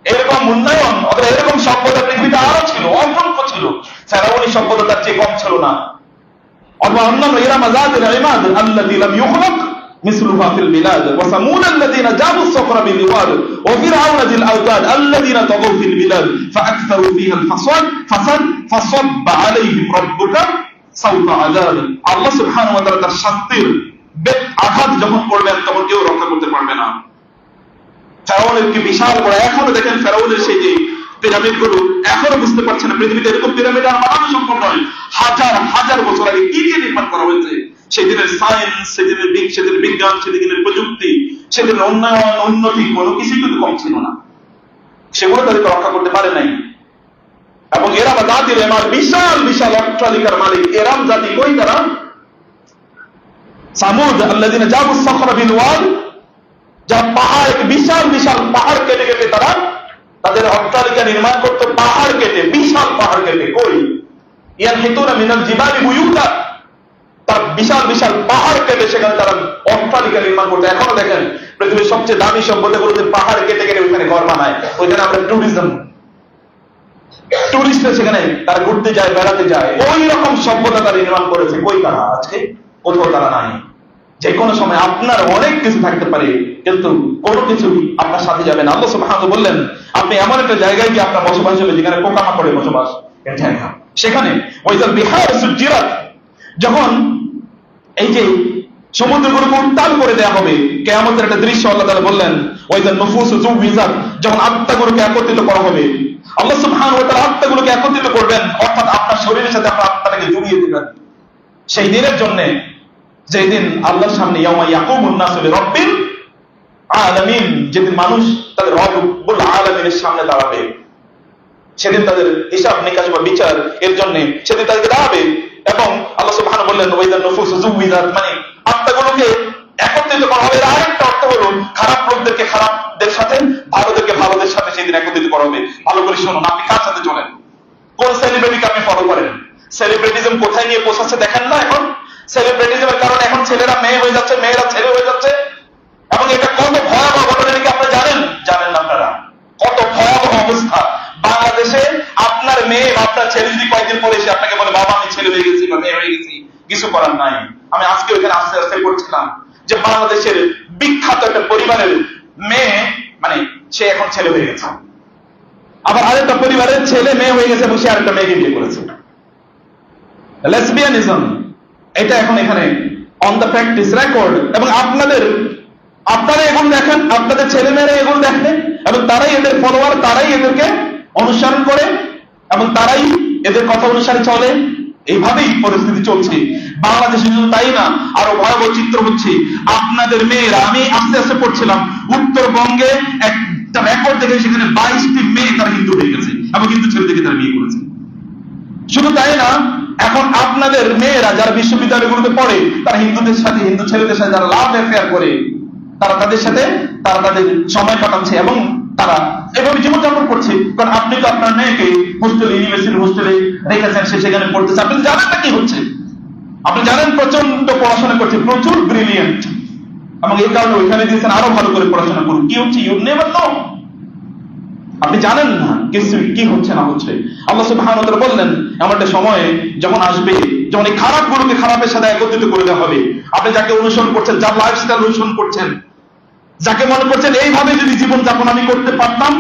এরকম উন্নয়ন অথবা এরকম সভ্যতা পৃথিবীতে আরো ছিল, অসংখ্য ছিল। ফেরাউনি সভ্যতা তার চেয়ে কম ছিল না। অথবা অন্যান্য ইরাম যাতিল ইমাদ আল্লাতী লাম ইউখলাক মিসলুহা ফিল বিলাদ ওয়া সামুদ আল্লাযীনা জাবু সখরা বিল ওয়াদ ওয়া ফিরআউন যিল আওতাদ আল্লাযীনা তাগাউ ফিল বিলাদ ফাআকসারু ফিহা আল ফাসাদ ফাসাব্বা আলাইহিম রাব্বুকা সাওতা আযাব। আল্লাহ সুবহানাহু ওয়া তাআলা তার শাস্তির আঘাত যখন করবেন তখন কেউ রক্ষা করতে পারবে না। ফেরাউনের কি বিশাল বড়, এখনো দেখেন ফেরাউনের সেই যে পিরামিড গুলো এখনো বুঝতে পারছে না পৃথিবীতে এরকম পিরামিড আর বানানো সম্ভব নয়। হাজার হাজার বছর আগে কি দিয়ে নির্মাণ করা হয়েছে। সেদিনের সায়েন্স, সেদিনের বিজ্ঞান, সেদিনের প্রযুক্তি, সেদিনের উন্নয়ন, উন্নতি কোনো কিছুই কিন্তু কম ছিল না। সেগুলো তাদেরকে রক্ষা করতে পারে নাই। এবং এরাম জাতির আমার বিশাল বিশাল অট্টালিকার মালিক এরাম জাতি কই তারা? সামুদ আল্লাযীনা জাবু সখরা বিল ওয়াদ, যারা পাহাড়, বিশাল বিশাল পাহাড় কেটে কেটে তারা তাদের অট্টালিকা নির্মাণ করতো, পাহাড় কেটে, বিশাল পাহাড় কেটে। কই ইয়ানহিতুনা মিনাল জিবালি বুয়ুতা, তার বিশাল বিশাল পাহাড় কেটে সেখানে তারা অট্টালিকা নির্মাণ করতো। এখনো দেখেন পৃথিবীর সবচেয়ে দামি সভ্যতাগুলোতে পাহাড় কেটে কেটে ওইখানে ঘর বানায়। ওইখানে আমরা টুরিস্টরা সেখানে তারা ঘুরতে যায়, বেড়াতে যায়। ওই রকম সভ্যতা তারা নির্মাণ করেছে। কই তারা আজকে? কোথাও তারা নাই। যে কোনো সময় আপনার অনেক কিছু থাকতে পারে, কিন্তু কোনো কিছু আপনার সাথে যাবে না। আল্লাহ সুবহানাহু বললেন, আপনি এমন একটা জায়গায় গিয়ে আপনার বসবাস হবে যেখানে পোকামাকড়ের বসবাস। সেখানে ওয়াইযাল বিহার সুজ্জিরাত, যখন এই যে সমুদ্রগুলোকে উত্তাল করে দেওয়া হবে, কিয়ামতের একটা দৃশ্য আল্লাহ তাআলা বললেন, ওয়াইযাল নুফুসু যুবিজাত, যখন আত্মাগুলোকে একত্রিত করা হবে। আল্লাহ সুবহানাহু ওয়া তাআলা আত্মাগুলোকে একত্রিত করবেন, অর্থাৎ আপনার শরীরের সাথে আপনার আত্মাটাকে জড়িয়ে দিবেন সেই দিনের জন্য, যেই দিন আল্লাহর সামনে ইয়াউমা ইয়াকুমুন নাসু লিরাব্বিল আলামিন, যেদিন মানুষ তাদের রব্বুল আলামিনের সামনে দাঁড়াবে। সেদিন তাদের হিসাব নিকাশ বা বিচার এর জন্য সেদিন তাদেরকে দাঁড়াবে। এবং আল্লাহ সুবহানাহু বললেন ওয়াইযান নুফুসু যুবিজাত, মানে আত্মাগুলোকে একত্রিত করা হবে। আরেকটা অর্থ হলো খারাপ লোকদেরকে খারাপদের সাথে, ভালোদেরকে ভালোদের সাথে সেদিন একত্রিত করা হবে। ভালো করে শুনুন, আপনি কার সাথে চলেন? কোন সেলিব্রিটিকে আপনি ফলো করেন? সেলিব্রিটিজম কোথায় নিয়ে পৌঁছাচ্ছে দেখেন না? এখন সেলিব্রিটিজমের কারণে এখন ছেলেরা মেয়ে হয়ে যাচ্ছে, মেয়েরা ছেলে হয়ে যাচ্ছে। এবং এটা কত ভয়াবহ ঘটনা কি আপনি জানেন? জানেন না আপনারা? কত ভয়াবহ অবস্থা বাংলাদেশে। আপনার মেয়ে বা আপনার ছেলে যদি কয়েকদিন পরে এসে আপনাকে বলে, বাবা আমি ছেলে হয়ে গেছি বা মেয়ে হয়ে গেছি, কিছু করার নাই। আমি আজকে ওইখানে আস্তে আস্তে করছিলাম যে বাংলাদেশের বিখ্যাত একটা পরিবারের মেয়ে, মানে সে এখন ছেলে হয়ে গেছে। আবার আরেকটা পরিবারের ছেলে মেয়ে হয়ে গেছে এবং সে আরেকটা মেয়েকে বিয়ে করেছে। লেসবিয়ানিজম, এটা এখন এখানে অন দ্য প্র্যাকটিস রেকর্ড। এবং আপনারা এগুলো দেখেন, আপনাদের ছেলে মেয়েরা এগুলো দেখে এবং তারাই এদের ফলোয়ার, তারাই এদেরকে অনুসরণ করে এবং তারাই এদের কথা অনুসারে চলে। এইভাবেই পরিস্থিতি চলছে বাংলাদেশে। শুধু তাই না, আরো ভয়াবহ চিত্র হচ্ছে আপনাদের মেয়েরা। আমি আস্তে আস্তে পড়ছিলাম উত্তরবঙ্গে একটা রেকর্ড দেখে, সেখানে 22টি মেয়ে তারা হিন্দু হয়ে গেছে এবং হিন্দু ছেলে থেকে তারা বিয়ে করেছে। শুধু তাই না, এখন আপনাদের মেয়েরা যারা বিশ্ববিদ্যালয়গুলোতে পড়ে, তারা হিন্দুদের সাথে, হিন্দু ছেলেদের সাথে যারা লাভ অ্যাফেয়ার করে, তারা তাদের সাথে তাদের সময় কাটাচ্ছে এবং তারা এভাবে জীবনযাপন করছে। কারণ আপনি তো আপনার মেয়েকে হোস্টেলে, ইউনিভার্সিটির হোস্টেলে রেখেছেন, সে সেখানে পড়তেছে। আপনি জানেন না কি হচ্ছে? আপনি জানেন প্রচন্ড পড়াশোনা করছে, প্রচুর ব্রিলিয়েন্ট, এবং এই কারণে ওইখানে দিয়েছেন আরো ভালো করে পড়াশোনা করুন। কি হচ্ছে? You never know. আপনি জানেন না কিছু কি হচ্ছে না হচ্ছে। আল্লাহ সুবহানাহু ওয়া তাআলা বললেন, এমন একটা সময় যখন আসবে, যখন এই খারাপগুলোকে খারাপের সাথে একত্রিত করে দেওয়া হবে। আপনি যাকে অনুসরণ করছেন, যার লাইফস্টাইল অনুসরণ করছেন, যাকে মনে করছেন এইভাবে যদি জীবনযাপন আমি করতে পারতাম,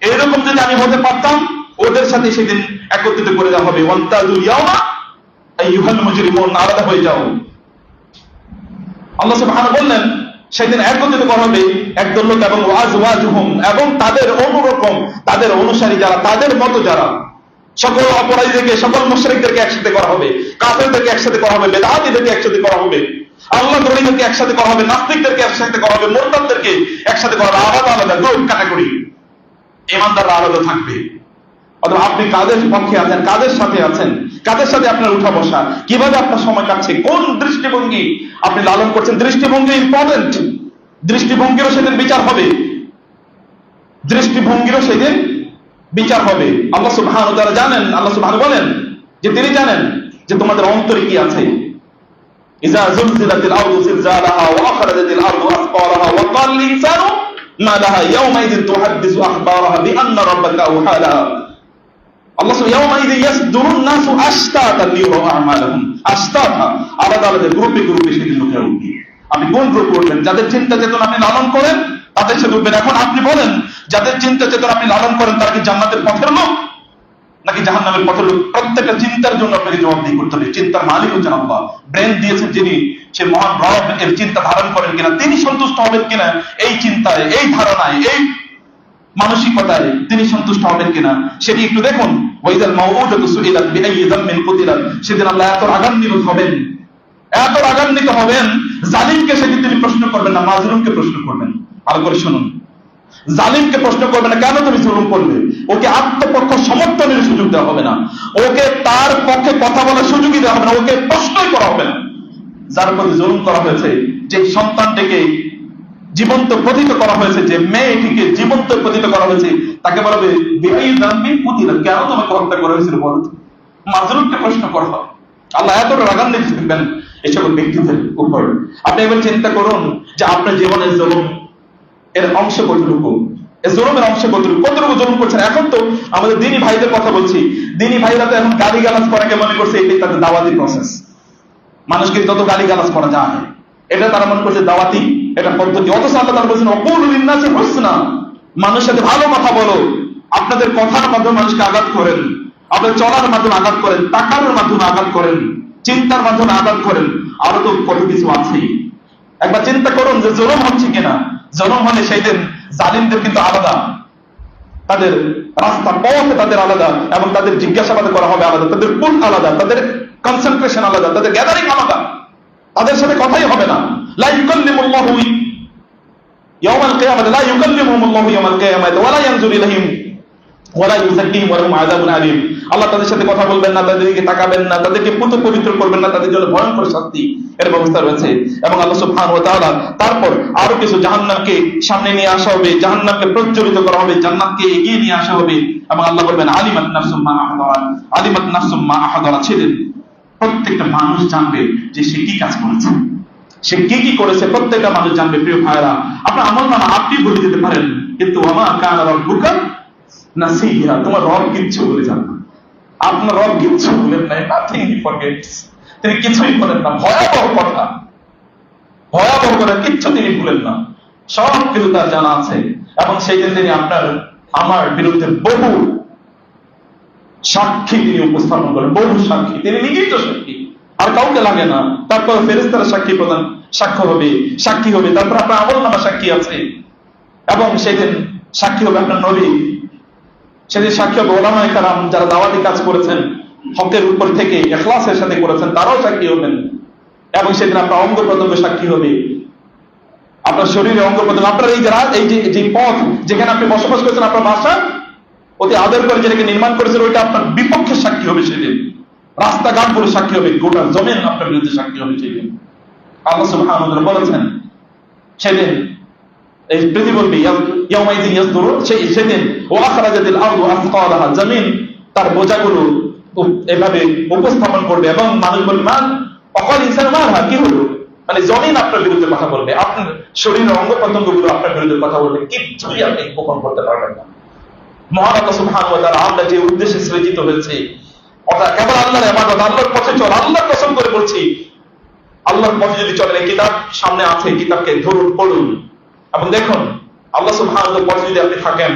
এরকম যদি আমি হতে পারতাম, ওদের সাথে সেদিন একত্রিত করে দেওয়া হবে। ওয়ান্তাজুল ইয়াউমা আইয়ুহাল মুজরিমুন, আলাদা হয়ে যাও। আল্লাহ সুবহানাহু বললেন সেদিন একত্রিত করা হবে একদল লোক এবং ওয়াজওয়াজুহুম, এবং তাদের অনুরকম, তাদের অনুসারী যারা, তাদের মতো যারা, সকল অপরাধীদেরকে, সকল মুশরিকদেরকে একসাথে করা হবে, কাফেরদেরকে একসাথে করা হবে, বেদাতীদেরকে একসাথে করা হবে, আল্লাহ দ্রোহীদেরকে একসাথে করা হবে, নাস্তিকদেরকে একসাথে করা হবে, মুরতাদদেরকে একসাথে করা হবে, আলাদা আলাদা গ্রুপ ক্যাটাগরি। ইমানদাররা আলাদা থাকবে। অথবা আপনি কাদের পক্ষে আছেন, কাদের সাথে আছেন, কাদের সাথে আপনার উঠা বসা, কিভাবে আপনার সময় কাটছে, কোন দৃষ্টিভঙ্গি আপনি লালন করছেন। দৃষ্টিভঙ্গি ইম্পর্টেন্ট। দৃষ্টিভঙ্গিরও সেদিন বিচার হবে, দৃষ্টিভঙ্গিরও সেদিন বিচার হবে। আল্লাহ সুবহানাহু ওয়া তাআলা জানেন, আল্লাহ সুবহানাহু বলেন যে তিনি জানেন যে তোমাদের অন্তরে কি আছে। ইযা যুলজিলাতিল আরদু জিলজালাহা ওয়া আখরাজাতিল আরদু আসকালাহা ওয়া ক্বাল ইনসানু মা লাহা ইয়াওমাইযিন তুহাদ্দিসু আখবারাহা বিআন্না রাব্বাকা আওহালাহা। আল্লাহ ইয়াওমাইযিন ইয়াসদুরুন নাসু আশতাতান লিয়ারাউ আমালাহুম। আশতাতা, আলাদা আলাদা গ্রুপে গ্রুপে সেদিন লোকেরা উঠবে। আপনি কোন গ্রুপ করবেন? যাদের চিন্তা চেতনা আপনি লালন করেন তাদের সাথে উঠবেন। এখন আপনি বলেন, যাদের চিন্তা চেতনা আপনি লালন করেন তারা কি জান্নাতের পথের লোক নাকি জাহান্নামের পথের লোক? প্রত্যেকটা চিন্তার জন্য আপনাকে জবাবদিহি করতে হবে। চিন্তার মালিক হচ্ছেন আল্লাহ। ব্রেন দিয়েছেন যিনি, সে মহান রব, এর চিন্তা ধারণ করেন কিনা, তিনি সন্তুষ্ট হবেন কিনা এই চিন্তায়, এই ধারণায়, এই মানসিকতায় তিনি সন্তুষ্ট হবেন কিনা সেটি একটু দেখুন। ওয়াইদাল মাউউদাতু সুইলাত বিআইয়ি যামবিন কুতিলাত। সেদিন আল্লাহ এত রাগান্বিত হবেন, এত রাগান্বিত হবেন, জালিমকে সেদিন তিনি প্রশ্ন করবেন না, মাজলুমকে প্রশ্ন করবেন। ভালো করে শুনুন, জালিমকে প্রশ্ন করবে না কেন তুমি জুলুম করলে, ওকে আত্মপক্ষ সমর্থনের সুযোগ দেওয়া হবে না, ওকে তার পক্ষে কথা বলার সুযোগই দেওয়া হবে না, ওকে প্রশ্নই করা হবে না। যার প্রতি জুলুম করা হয়েছে, যে সন্তানটিকে জীবন্ত পতিত করা হয়েছে, যে মেয়েটিকে জীবন্ত পতিত করা হয়েছে, তাকে বলবে বিআইয়ি যামবিন কুতিলাত, কেন তোমাকে হত্যা করা হয়েছিল বলো। মাজলুমকে প্রশ্ন করা হবে। আল্লাহ এতটা রাগান্বিত থাকবেন এই সকল ব্যক্তিদের উপর। আপনি এবার চিন্তা করুন যে আপনার জীবনের জুলুম এর অংশ কতটুকু, এই জুলুমের অংশ কতটুকু, কতটুকু জুলুম করছেন। এখন তো আমাদের দিনী ভাইদের কথা বলছি, দিনী ভাইরা তো এখন গালিগালাজ করাকে মনে করছে এটাই তাদের দাওয়াতি প্রসেস। মানুষকে যত গালিগালাজ করা যায় এটা তারা মনে করছে দাওয়াতি, এটা পদ্ধতি। অথচ আল্লাহ তাআলা বলেছেন ওয়াকুলু লিন-নাসি হুসনা, মানুষের সাথে ভালো কথা বলো। আপনাদের কথার মাধ্যমে মানুষকে আঘাত করেন, আপনাদের চলার মাধ্যমে আঘাত করেন, তাকানোর মাধ্যমে আঘাত করেন, চিন্তার মাধ্যমে আঘাত করেন, আরো তো কত কিছু আছে। একবার চিন্তা করুন যে জুলুম হচ্ছে কিনা। জুলুম হলে সেই দিন জালিমদের কিন্তু আলাদা, তাদের রাস্তা পথ তাদের আলাদা, এবং তাদের জিজ্ঞাসাবাদ করা হবে আলাদা, তাদের পুল আলাদা, তাদের কনসেন্ট্রেশন আলাদা, তাদের গ্যাদারিং আলাদা, তাদের সাথে কথাই হবে না। লা ইউকাল্লিমুল্লাহু ইয়াওমাল কিয়ামাতি, লা ইউকাল্লিমুহুমুল্লাহু ইয়াওমাল কিয়ামাতি ওয়া লা ইয়ানজুরু ইলাইহিম ওয়া লা ইউযাক্কিহিম ওয়া লাহুম আযাবুন আলীম। আল্লাহ তাদের সাথে কথা বলবেন না, তাদের দিকে তাকাবেন না, তাদেরকে পুত পবিত্র করবেন না, তাদের জন্য ভয়ঙ্কর শাস্তি এর ব্যবস্থা রয়েছে। এবং আল্লাহ সুবহানাহু ওয়া তাআলা তারপর আরো কিছু জাহান্নামকে সামনে নিয়ে আসা হবে, জাহান্নামকে প্রজ্বলিত করা হবে, জান্নাতকে এগিয়ে নিয়ে আসা হবে। এবং আল্লাহ বলবেন আলিমাত নাফসুম মা আহদারাত, আলিমাত নাফসুম মা আহদারাত। সেদিন প্রত্যেকটা মানুষ জানবে যে সে কি কাজ করেছে, সে কি কি করেছে, প্রত্যেকটা মানুষ জানবে। প্রিয় ভাইরা, আপনার আমলনামা আপনি বলে দিতে পারেন, কিন্তু ওয়া কানা রাব্বুকা নাসিয়া, তোমার রব কিচ্ছু বলে যান না। আপনার রব কিচ্ছু বলেন নাই, নাথিং হি ফরগেটস, তিনি কিছুই বলেন না। ভয়াবহ কথা, ভয়াবহ কথা, কিচ্ছু তিনি ভুলেন না, সব কিছু তার জানা আছে। এবং সেই দিন তিনি আপনার আমার বিরুদ্ধে বহু সাক্ষী তিনি উপস্থাপন করেন, বহু সাক্ষী, তিনি নিজেই তো সাক্ষী, আর কাউকে লাগে না। তারপর ফেরেশতারা সাক্ষী প্রদান, সাক্ষী হবে। তারপর আপনার আমলনামা সাক্ষী আছে, এবং সেদিন সাক্ষী হবে আপনার নবী, সেদিন সাক্ষী হবে ওলামায়ে কেরাম, যারা দাওয়াতি কাজ করেছেন হকের উপর থেকে ইখলাসের সাথে করেছেন, তারাও সাক্ষী হবেন। এবং সেদিন আপনার অঙ্গ প্রত্যঙ্গ সাক্ষী হবে, আপনার শরীরের অঙ্গ প্রত্যঙ্গ, আপনার এই যে পথ যেখানে আপনি বসবাস করেছেন, আপনার বাসা অতি আদর করে যেটাকে নির্মাণ করেছেন, ওইটা আপনার বিপক্ষে সাক্ষী হবে সেদিন। রাস্তাঘাট পুরো সাক্ষী হবে, গোটা জমিন আপনার বিরুদ্ধে সাক্ষী হবে সেদিন। আল্লাহ সুবহানাহু ওয়া তাআলা বলেছেন সেদিন এই পৃথিবী বলবে ইয়াউমাইযিন ইয়াসদুরুন, সেদিন ওয়া আখরাজাতিল আরদু আসকালাহা, জমিন তার বোঝাগুলো এভাবে উপস্থাপন করবে, এবং মানুষ বলবে মান অকাল ইনসান মানহা, কি হলো, মানে জমিন আপনার বিরুদ্ধে কথা বলবে, আপনার শরীরের অঙ্গ প্রত্যঙ্গগুলো আপনার বিরুদ্ধে কথা বলবে, কিচ্ছুই আপনি গোপন করতে পারবেন না। মহান আল্লাহ সুবহানাহু ওয়া তাআলা আমরা যে উদ্দেশ্যে সৃজিত হয়েছে, অর্থাৎ কেবল আল্লাহর ইবাদত, আল্লাহর পথে চল, আল্লাহর কসম করে বলছি, আল্লাহর পথে যদি চলেন, এই কিতাব সামনে আছে, কিতাবকে ধরুন, পড়ুন, এবং দেখুন আল্লাহ সুবহানাহু ওয়া তাআলার পথে যদি আপনি থাকেন,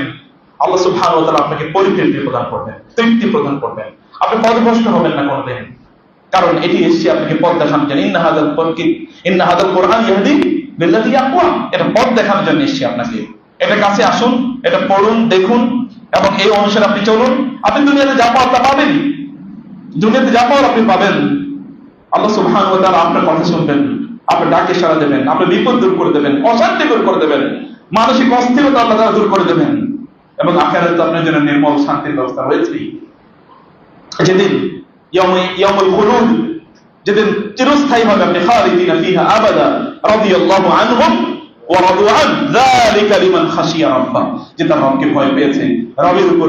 আল্লাহ সুবহানাহু ওয়া তাআলা আপনাকে পরিতৃপ্তি প্রদান করবেন, তৃপ্তি প্রদান করবেন, আপনি পথভ্রষ্ট হবেন না কোনদিন। কারণ এটি এসেছে আপনাকে পথ দেখানোর জন্য। ইন্না হাদাল কোরআন ইয়াহদি লিল্লাযী ইয়াকওয়াম, এটা পথ দেখানোর জন্য এসেছে আপনাকে। এটা কাছে আসুন, এটা পড়ুন, দেখুন এবং এই অনুসারে আপনি চলুন। আপনি দুনিয়াতে যা পাওয়ার তা পাবেন, দুনিয়াতে যা পাওয়ার আপনি পাবেন। আল্লাহ সুবহানাহু ওয়া তাআলা আপনার কথা শুনবেন, আপনার ডাকে সাড়া দেবেন, আপনার বিপদ দূর করে দেবেন, অশান্তি দূর করে দেবেন, মানসিক অস্থিরতা আল্লাহ তাআলা দূর করে দেবেন এবং আখিরাতে আপনার জন্য নির্মল শান্তির ব্যবস্থা রয়েছে। যেদিন ইয়াউমুল খুলুদ, যেদিন চিরস্থায়ী হবে, আপনি খালিদিনা ফিহা আবাদা রাদিয়াল্লাহু আনহুম ওয়া রাদু আন যালিকা লিমান খাশিয়া রাব্বাহ, যে তার রবকে ভয় পেয়েছে, রবের উপর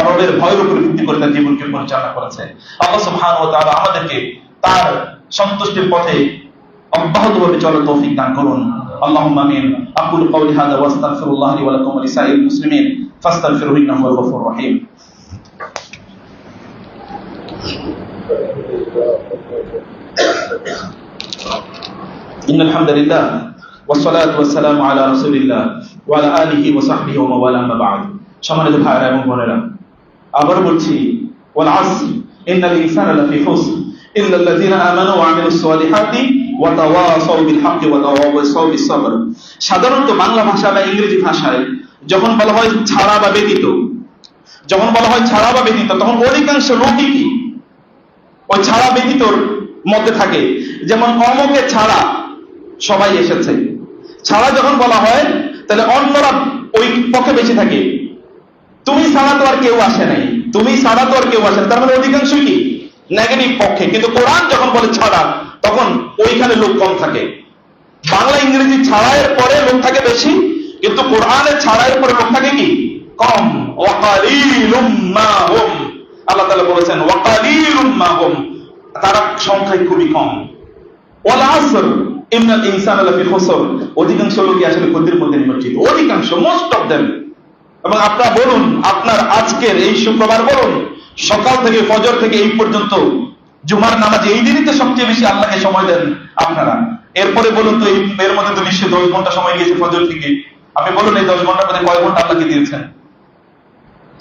রবের ভয়ের উপর ভিত্তি করে তার জীবনকে পরিচালনা করেছে। আল্লাহ সুবহানাহু ওয়া তাআলা আমাদেরকে তার সন্তুষ্টির পথে অব্যাহতভাবে চলার তৌফিক দান করুন। আল্লাহুম্মা আমিন। আকুলু কওলি হাযা ওয়া আস্তাগফিরুল্লাহ লি ওয়া লাকুম ওয়া লিসাইরিল মুসলিমিন ফাস্তাগফিরুহু ইন্নাহু হুয়াল গফুরুর রাহিম। إن الحمد لله والصلاة والسلام على رسول الله وعلى آله وصحبه ومن والاه أما بعد। সম্মানিত ভাইরা এবং বোনেরা, আবার বলছি, ওয়াল আসর ইন্নাল ইনসানা লাফি খুসর ইল্লাল্লাযিনা আমানু ওয়া আমিলুস সালিহাতি ওয়া তাওয়াসাউ বিল হাক্কি ওয়া তাওয়াসাউ বিস সাবর। সাধারণত বাংলা ভাষা বা ইংরেজি ভাষায় যখন বলা হয় ছাড়া বা ব্যতীত, যখন বলা হয় ছাড়া বা ব্যতীত, তখন অধিকাংশ লোকই কি ওই ছাড়া ব্যতীতর মধ্যে থাকে। যেমন অমুকে ছাড়া সবাই এসেছে, ছাড়া যখন বলা হয় তাহলে অন্যরা ওই পক্ষে বেশি থাকে। তুমি ছাড়া তো আর কেউ আসে নাই, তুমি ছাড়া তো আর কেউ আসে না, তার মানে অধিকাংশ কি নেগেটিভ পক্ষে। কিন্তু কোরআন যখন বলে ছাড়া, তখন ওইখানে লোক কম থাকে। বাংলা ইংরেজি ছাড়াইয়ের পরে লোক থাকে বেশি, কিন্তু কোরআনের ছাড়াইয়ের পরে লোক থাকে কি কম। ওয়া কালিলুম মা হুম, আল্লাহ তাআলা বলেছেন ওয়া কালিলুম মা হুম, তারা সংখ্যায় খুবই কম। ওয়াল আসর ইন্নাল ইনসানা লাফি খুসর, অধিকাংশ লোকই আসলে ক্ষতির মধ্যে নিমজ্জিত, অধিকাংশ, মোস্ট অফ দেম। এবং আপনারা বলুন, আপনার আজকের এই শুক্রবার বলুন, সকাল থেকে ফজর থেকে এই পর্যন্ত জুমার নামাজ, এই দিনই তো সবচেয়ে বেশি আল্লাহকে সময় দেন আপনারা। এরপরে বলুন তো এর মধ্যে তো নিশ্চয়ই 10 ঘন্টা সময় গিয়েছে ফজর থেকে। আপনি বলুন এই 10 ঘন্টার মধ্যে কয় ঘন্টা আল্লাহকে দিয়েছেন?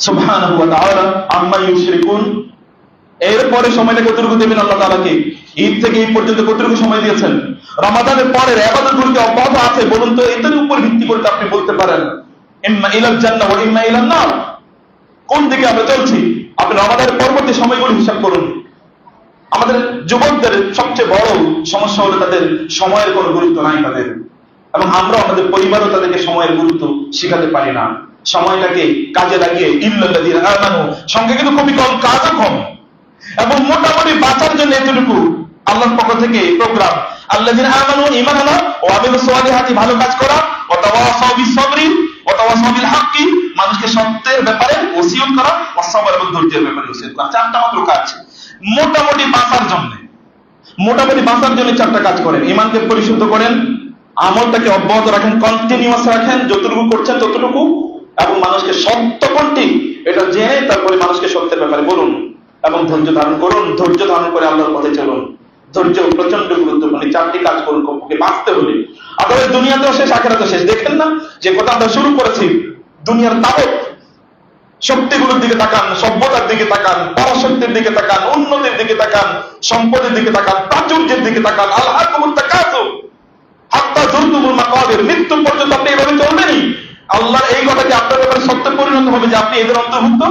সুবহানাহু ওয়া তাআলা আম্মা ইউশরিকুন। এরপরে সময়টা কতটুকু দেবেন আল্লাহ তাআলাকে? ঈদ থেকে এই পর্যন্ত কতটুকু সময় দিয়েছেন? রমাদানের পরের ইবাদতগুলো কি অব্যাহত আছে? বলুন তো, এটার উপর ভিত্তি করে আপনি বলতে পারেন ইম্মা ইলাল জান্নাহ ওয়া ইম্মা ইলান নার, কোন দিকে আমরা চলছি। আপনি রমাদানের পরবর্তী সময়গুলো হিসাব করুন। আমাদের যুবকদের সবচেয়ে বড় সমস্যা হলো তাদের সময়ের কোনো গুরুত্ব নাই তাদের, এবং আমরা আমাদের পরিবারও তাদেরকে সময়ের গুরুত্ব শেখাতে পারি না। সময়টাকে কাজে লাগিয়ে ইল্লাল্লাযিনা আমানু, সঙ্গে কিন্তু খুবই কম, কাজও কম, এবং মোটামুটি বাঁচার জন্য এতটুকু আল্লাহর পক্ষ থেকে প্রোগ্রাম, আল্লাযিনা আমানু, ঈমান আনা, ওয়া আমিলুস সালিহাতি, ভালো কাজ করা, ওয়া তাওয়াসাউ বিস সাবরি ওয়া তাওয়াসাউ বিল হাক্কি, মানুষকে সত্যের ব্যাপারে ওসিয়ত করা, ওয়া সাবর, এবং ধৈর্যের ব্যাপারে ওসিয়ত করা। চারটা মাত্র কাজ মোটামুটি বাঁচার জন্য। মোটামুটি বাঁচার জন্য চারটা কাজ করেন। ঈমানকে পরিশুদ্ধ করেন, আমলটাকে অব্যাহত রাখেন, কন্টিনিউয়াস রাখেন, যতটুকু করছেন ততটুকু, এবং মানুষকে সত্য কোনটি এটা জেনে তারপরে মানুষকে সত্যের ব্যাপারে বলুন, এবং ধৈর্য ধারণ করুন। ধৈর্য ধারণ করে আল্লাহর পথে চলুন। ধৈর্য প্রচন্ড গুরুত্বপূর্ণ। চারটি কাজ করুন কমপক্ষে বাঁচতে হলে। আদালত দুনিয়াতেও শেষ, আখিরাতেও শেষ। দেখেন না যে কথা আমরা শুরু করেছি, দুনিয়ার তাবৎ শক্তিগুলোর দিকে তাকান, সভ্যতার দিকে তাকান, পরাশক্তির দিকে তাকান, উন্নতির দিকে তাকান, সম্পদের দিকে তাকান, প্রাচুর্যের দিকে তাকান। আলহাকুমুত তাকাসুর হাত্তা যুরতুমুল মাকাবির, মৃত্যু পর্যন্ত আপনি এভাবে চলবেনই। আল্লাহর এই কথাটি আপনার ব্যাপারে সত্যে পরিণত হবে যে আপনি এদের অন্তর্ভুক্ত,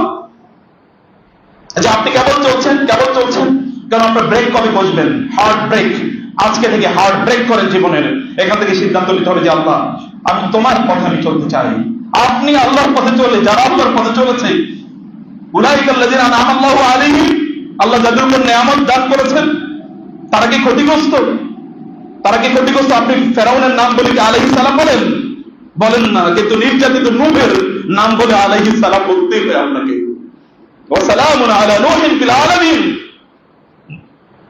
যে আপনি কেবল চলছেন, কেবল চলছেন। কারণ আপনার ব্রেক কবে বসবেন? Heart break. আজকে থেকে হার্ট ব্রেক করেন জীবনের। এখান থেকে সিদ্ধান্ত নিতে হবে যে আল্লাহ, আমি তোমার পথে আমি চলতে চাই। আপনি আল্লাহর পথে চলে, যারা আল্লাহর পথে চলেছে, উলাইকাল্লাযিনা আনআমা আল্লাহু আলাইহিম, আল্লাহ যাদের উপর নিয়ামত দান করেছেন, তারা কি ক্ষতিগ্রস্ত? তারা কি ক্ষতিগ্রস্ত? আপনি ফেরাউনের নাম বলে কি আলাইহিস সালাম বলেন? বলেন না, কিন্তু নির্যাতিত নূহের নাম বলে আলাইহিস সালাম বলতেই হয় আপনাকে। ওয়া সালামুন আলা নূহিন ফিল আলামিন।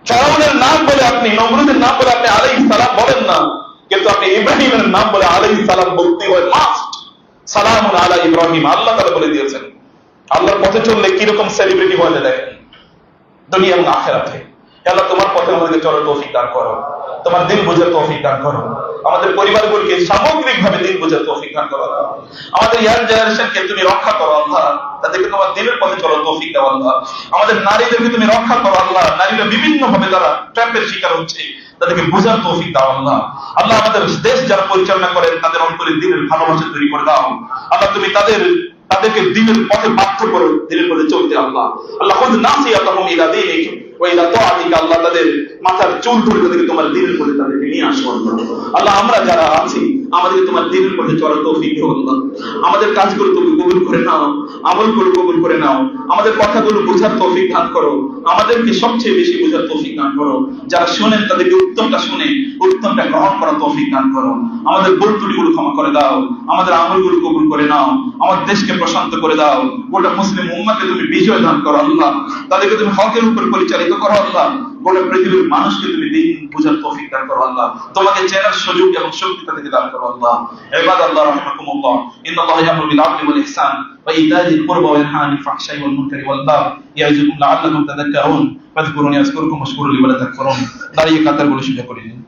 ফেরাউনের নাম বলে আপনি, নমরুদের নাম বলে আপনি আলাইহিস সালাম বলেন না, কিন্তু আপনি ইব্রাহিমের নাম বলে আলাইহিস সালাম বলতেই হয়, মাস্ট। সালামুন আলা ইব্রাহিম, আল্লাহ তাআলা বলে দিয়েছেন। আল্লাহর পথে চললে কিরকম সেলিব্রিটি হয়ে দেখেন দুনিয়া এবং আখিরাতে। আল্লাহ তোমার পথে আমাদেরকে চলার তৌফিক দান করো, তোমার দিল বোঝার তৌফিক দান করো। আমাদের পরিবারগুলোকে সামগ্রিকভাবে দিন বোঝার তৌফিক দান করো আল্লাহ। আমাদের ইয়াং জেনারেশনকে তুমি রক্ষা করো আল্লাহ, তাদেরকে তোমার দিনের পথে চলার তৌফিক দাও আল্লাহ। আমাদের নারীদেরকে তুমি রক্ষা করো আল্লাহ, নারীরা বিভিন্ন ভাবে তারা ট্র্যাপের শিকার হচ্ছে, তাদেরকে বোঝার তৌফিক দাও আল্লাহ। আল্লাহ আমাদের দেশ যারা পরিচালনা করেন তাদের অন্তরে দিনের ভালোবাসা তৈরি করে দাও আল্লাহ। তুমি তাদেরকে দিনের পথে বাধ্য করো, দিনের পথে চলতে আল্লাহ। আল্লাহ খুদ নাসিয়াতাহুম ইলা দীনিক ওয়া ইলা তাআতিক, আল্লাহ তাদের মাথার চুল ধরে তাদেরকে তোমার দিনের পথে তাদেরকে নিয়ে আসো আল্লাহ। আল্লাহ আমরা যারা আছি আমাদেরকে তোমার দিনের পথে চলার তৌফিক দাও আল্লাহ। আমাদের কাজগুলো তুমি কবুল করে নাও, আমলগুলো কবুল করে নাও, আমাদের কথাগুলো বোঝার তৌফিক দান করো, আমাদেরকে সবচেয়ে বেশি বোঝার তৌফিক দান করো। যারা শোনেন তাদেরকে উত্তমটা শুনে উত্তমটা গ্রহণ করার তৌফিক দান করো। আমাদের ভুল ত্রুটিগুলো ক্ষমা করে দাও, আমাদের আমলগুলো কবুল করে নাও, আমার দেশকে প্রশান্ত করে দাও, গোটা মুসলিম উম্মাহকে তুমি বিজয় দান করো আল্লাহ। তাদেরকে তুমি হকের উপর পরিচালিত করো আল্লাহ। গোটা পৃথিবীর মানুষকে তুমি দিন বুঝার তৌফিক দান করো আল্লাহ। তোমাকে চেনার সুযোগ এবং শক্তি তাদেরকে দান করো আল্লাহ। ইবাদাল্লাহ রাহিমাকুমুল্লাহ, ইন্নাল্লাহা ইয়া'মুরু বিল 'আদলি ওয়াল ইহসান ওয়া ইতা'িল কুরবা ওয়া ইয়ানহা 'আনিল ফাহশাই ওয়াল মুনকারি ওয়াল বাগই ইয়া'ইযুকুম লা'আল্লাকুম তাযাক্কারুন ফাযকুরুনি আযকুরকুম ওয়াশকুরু লি ওয়া লা তাকফুরুন। দাঁড়িয়ে কাতারগুলো সোজা করে নিন।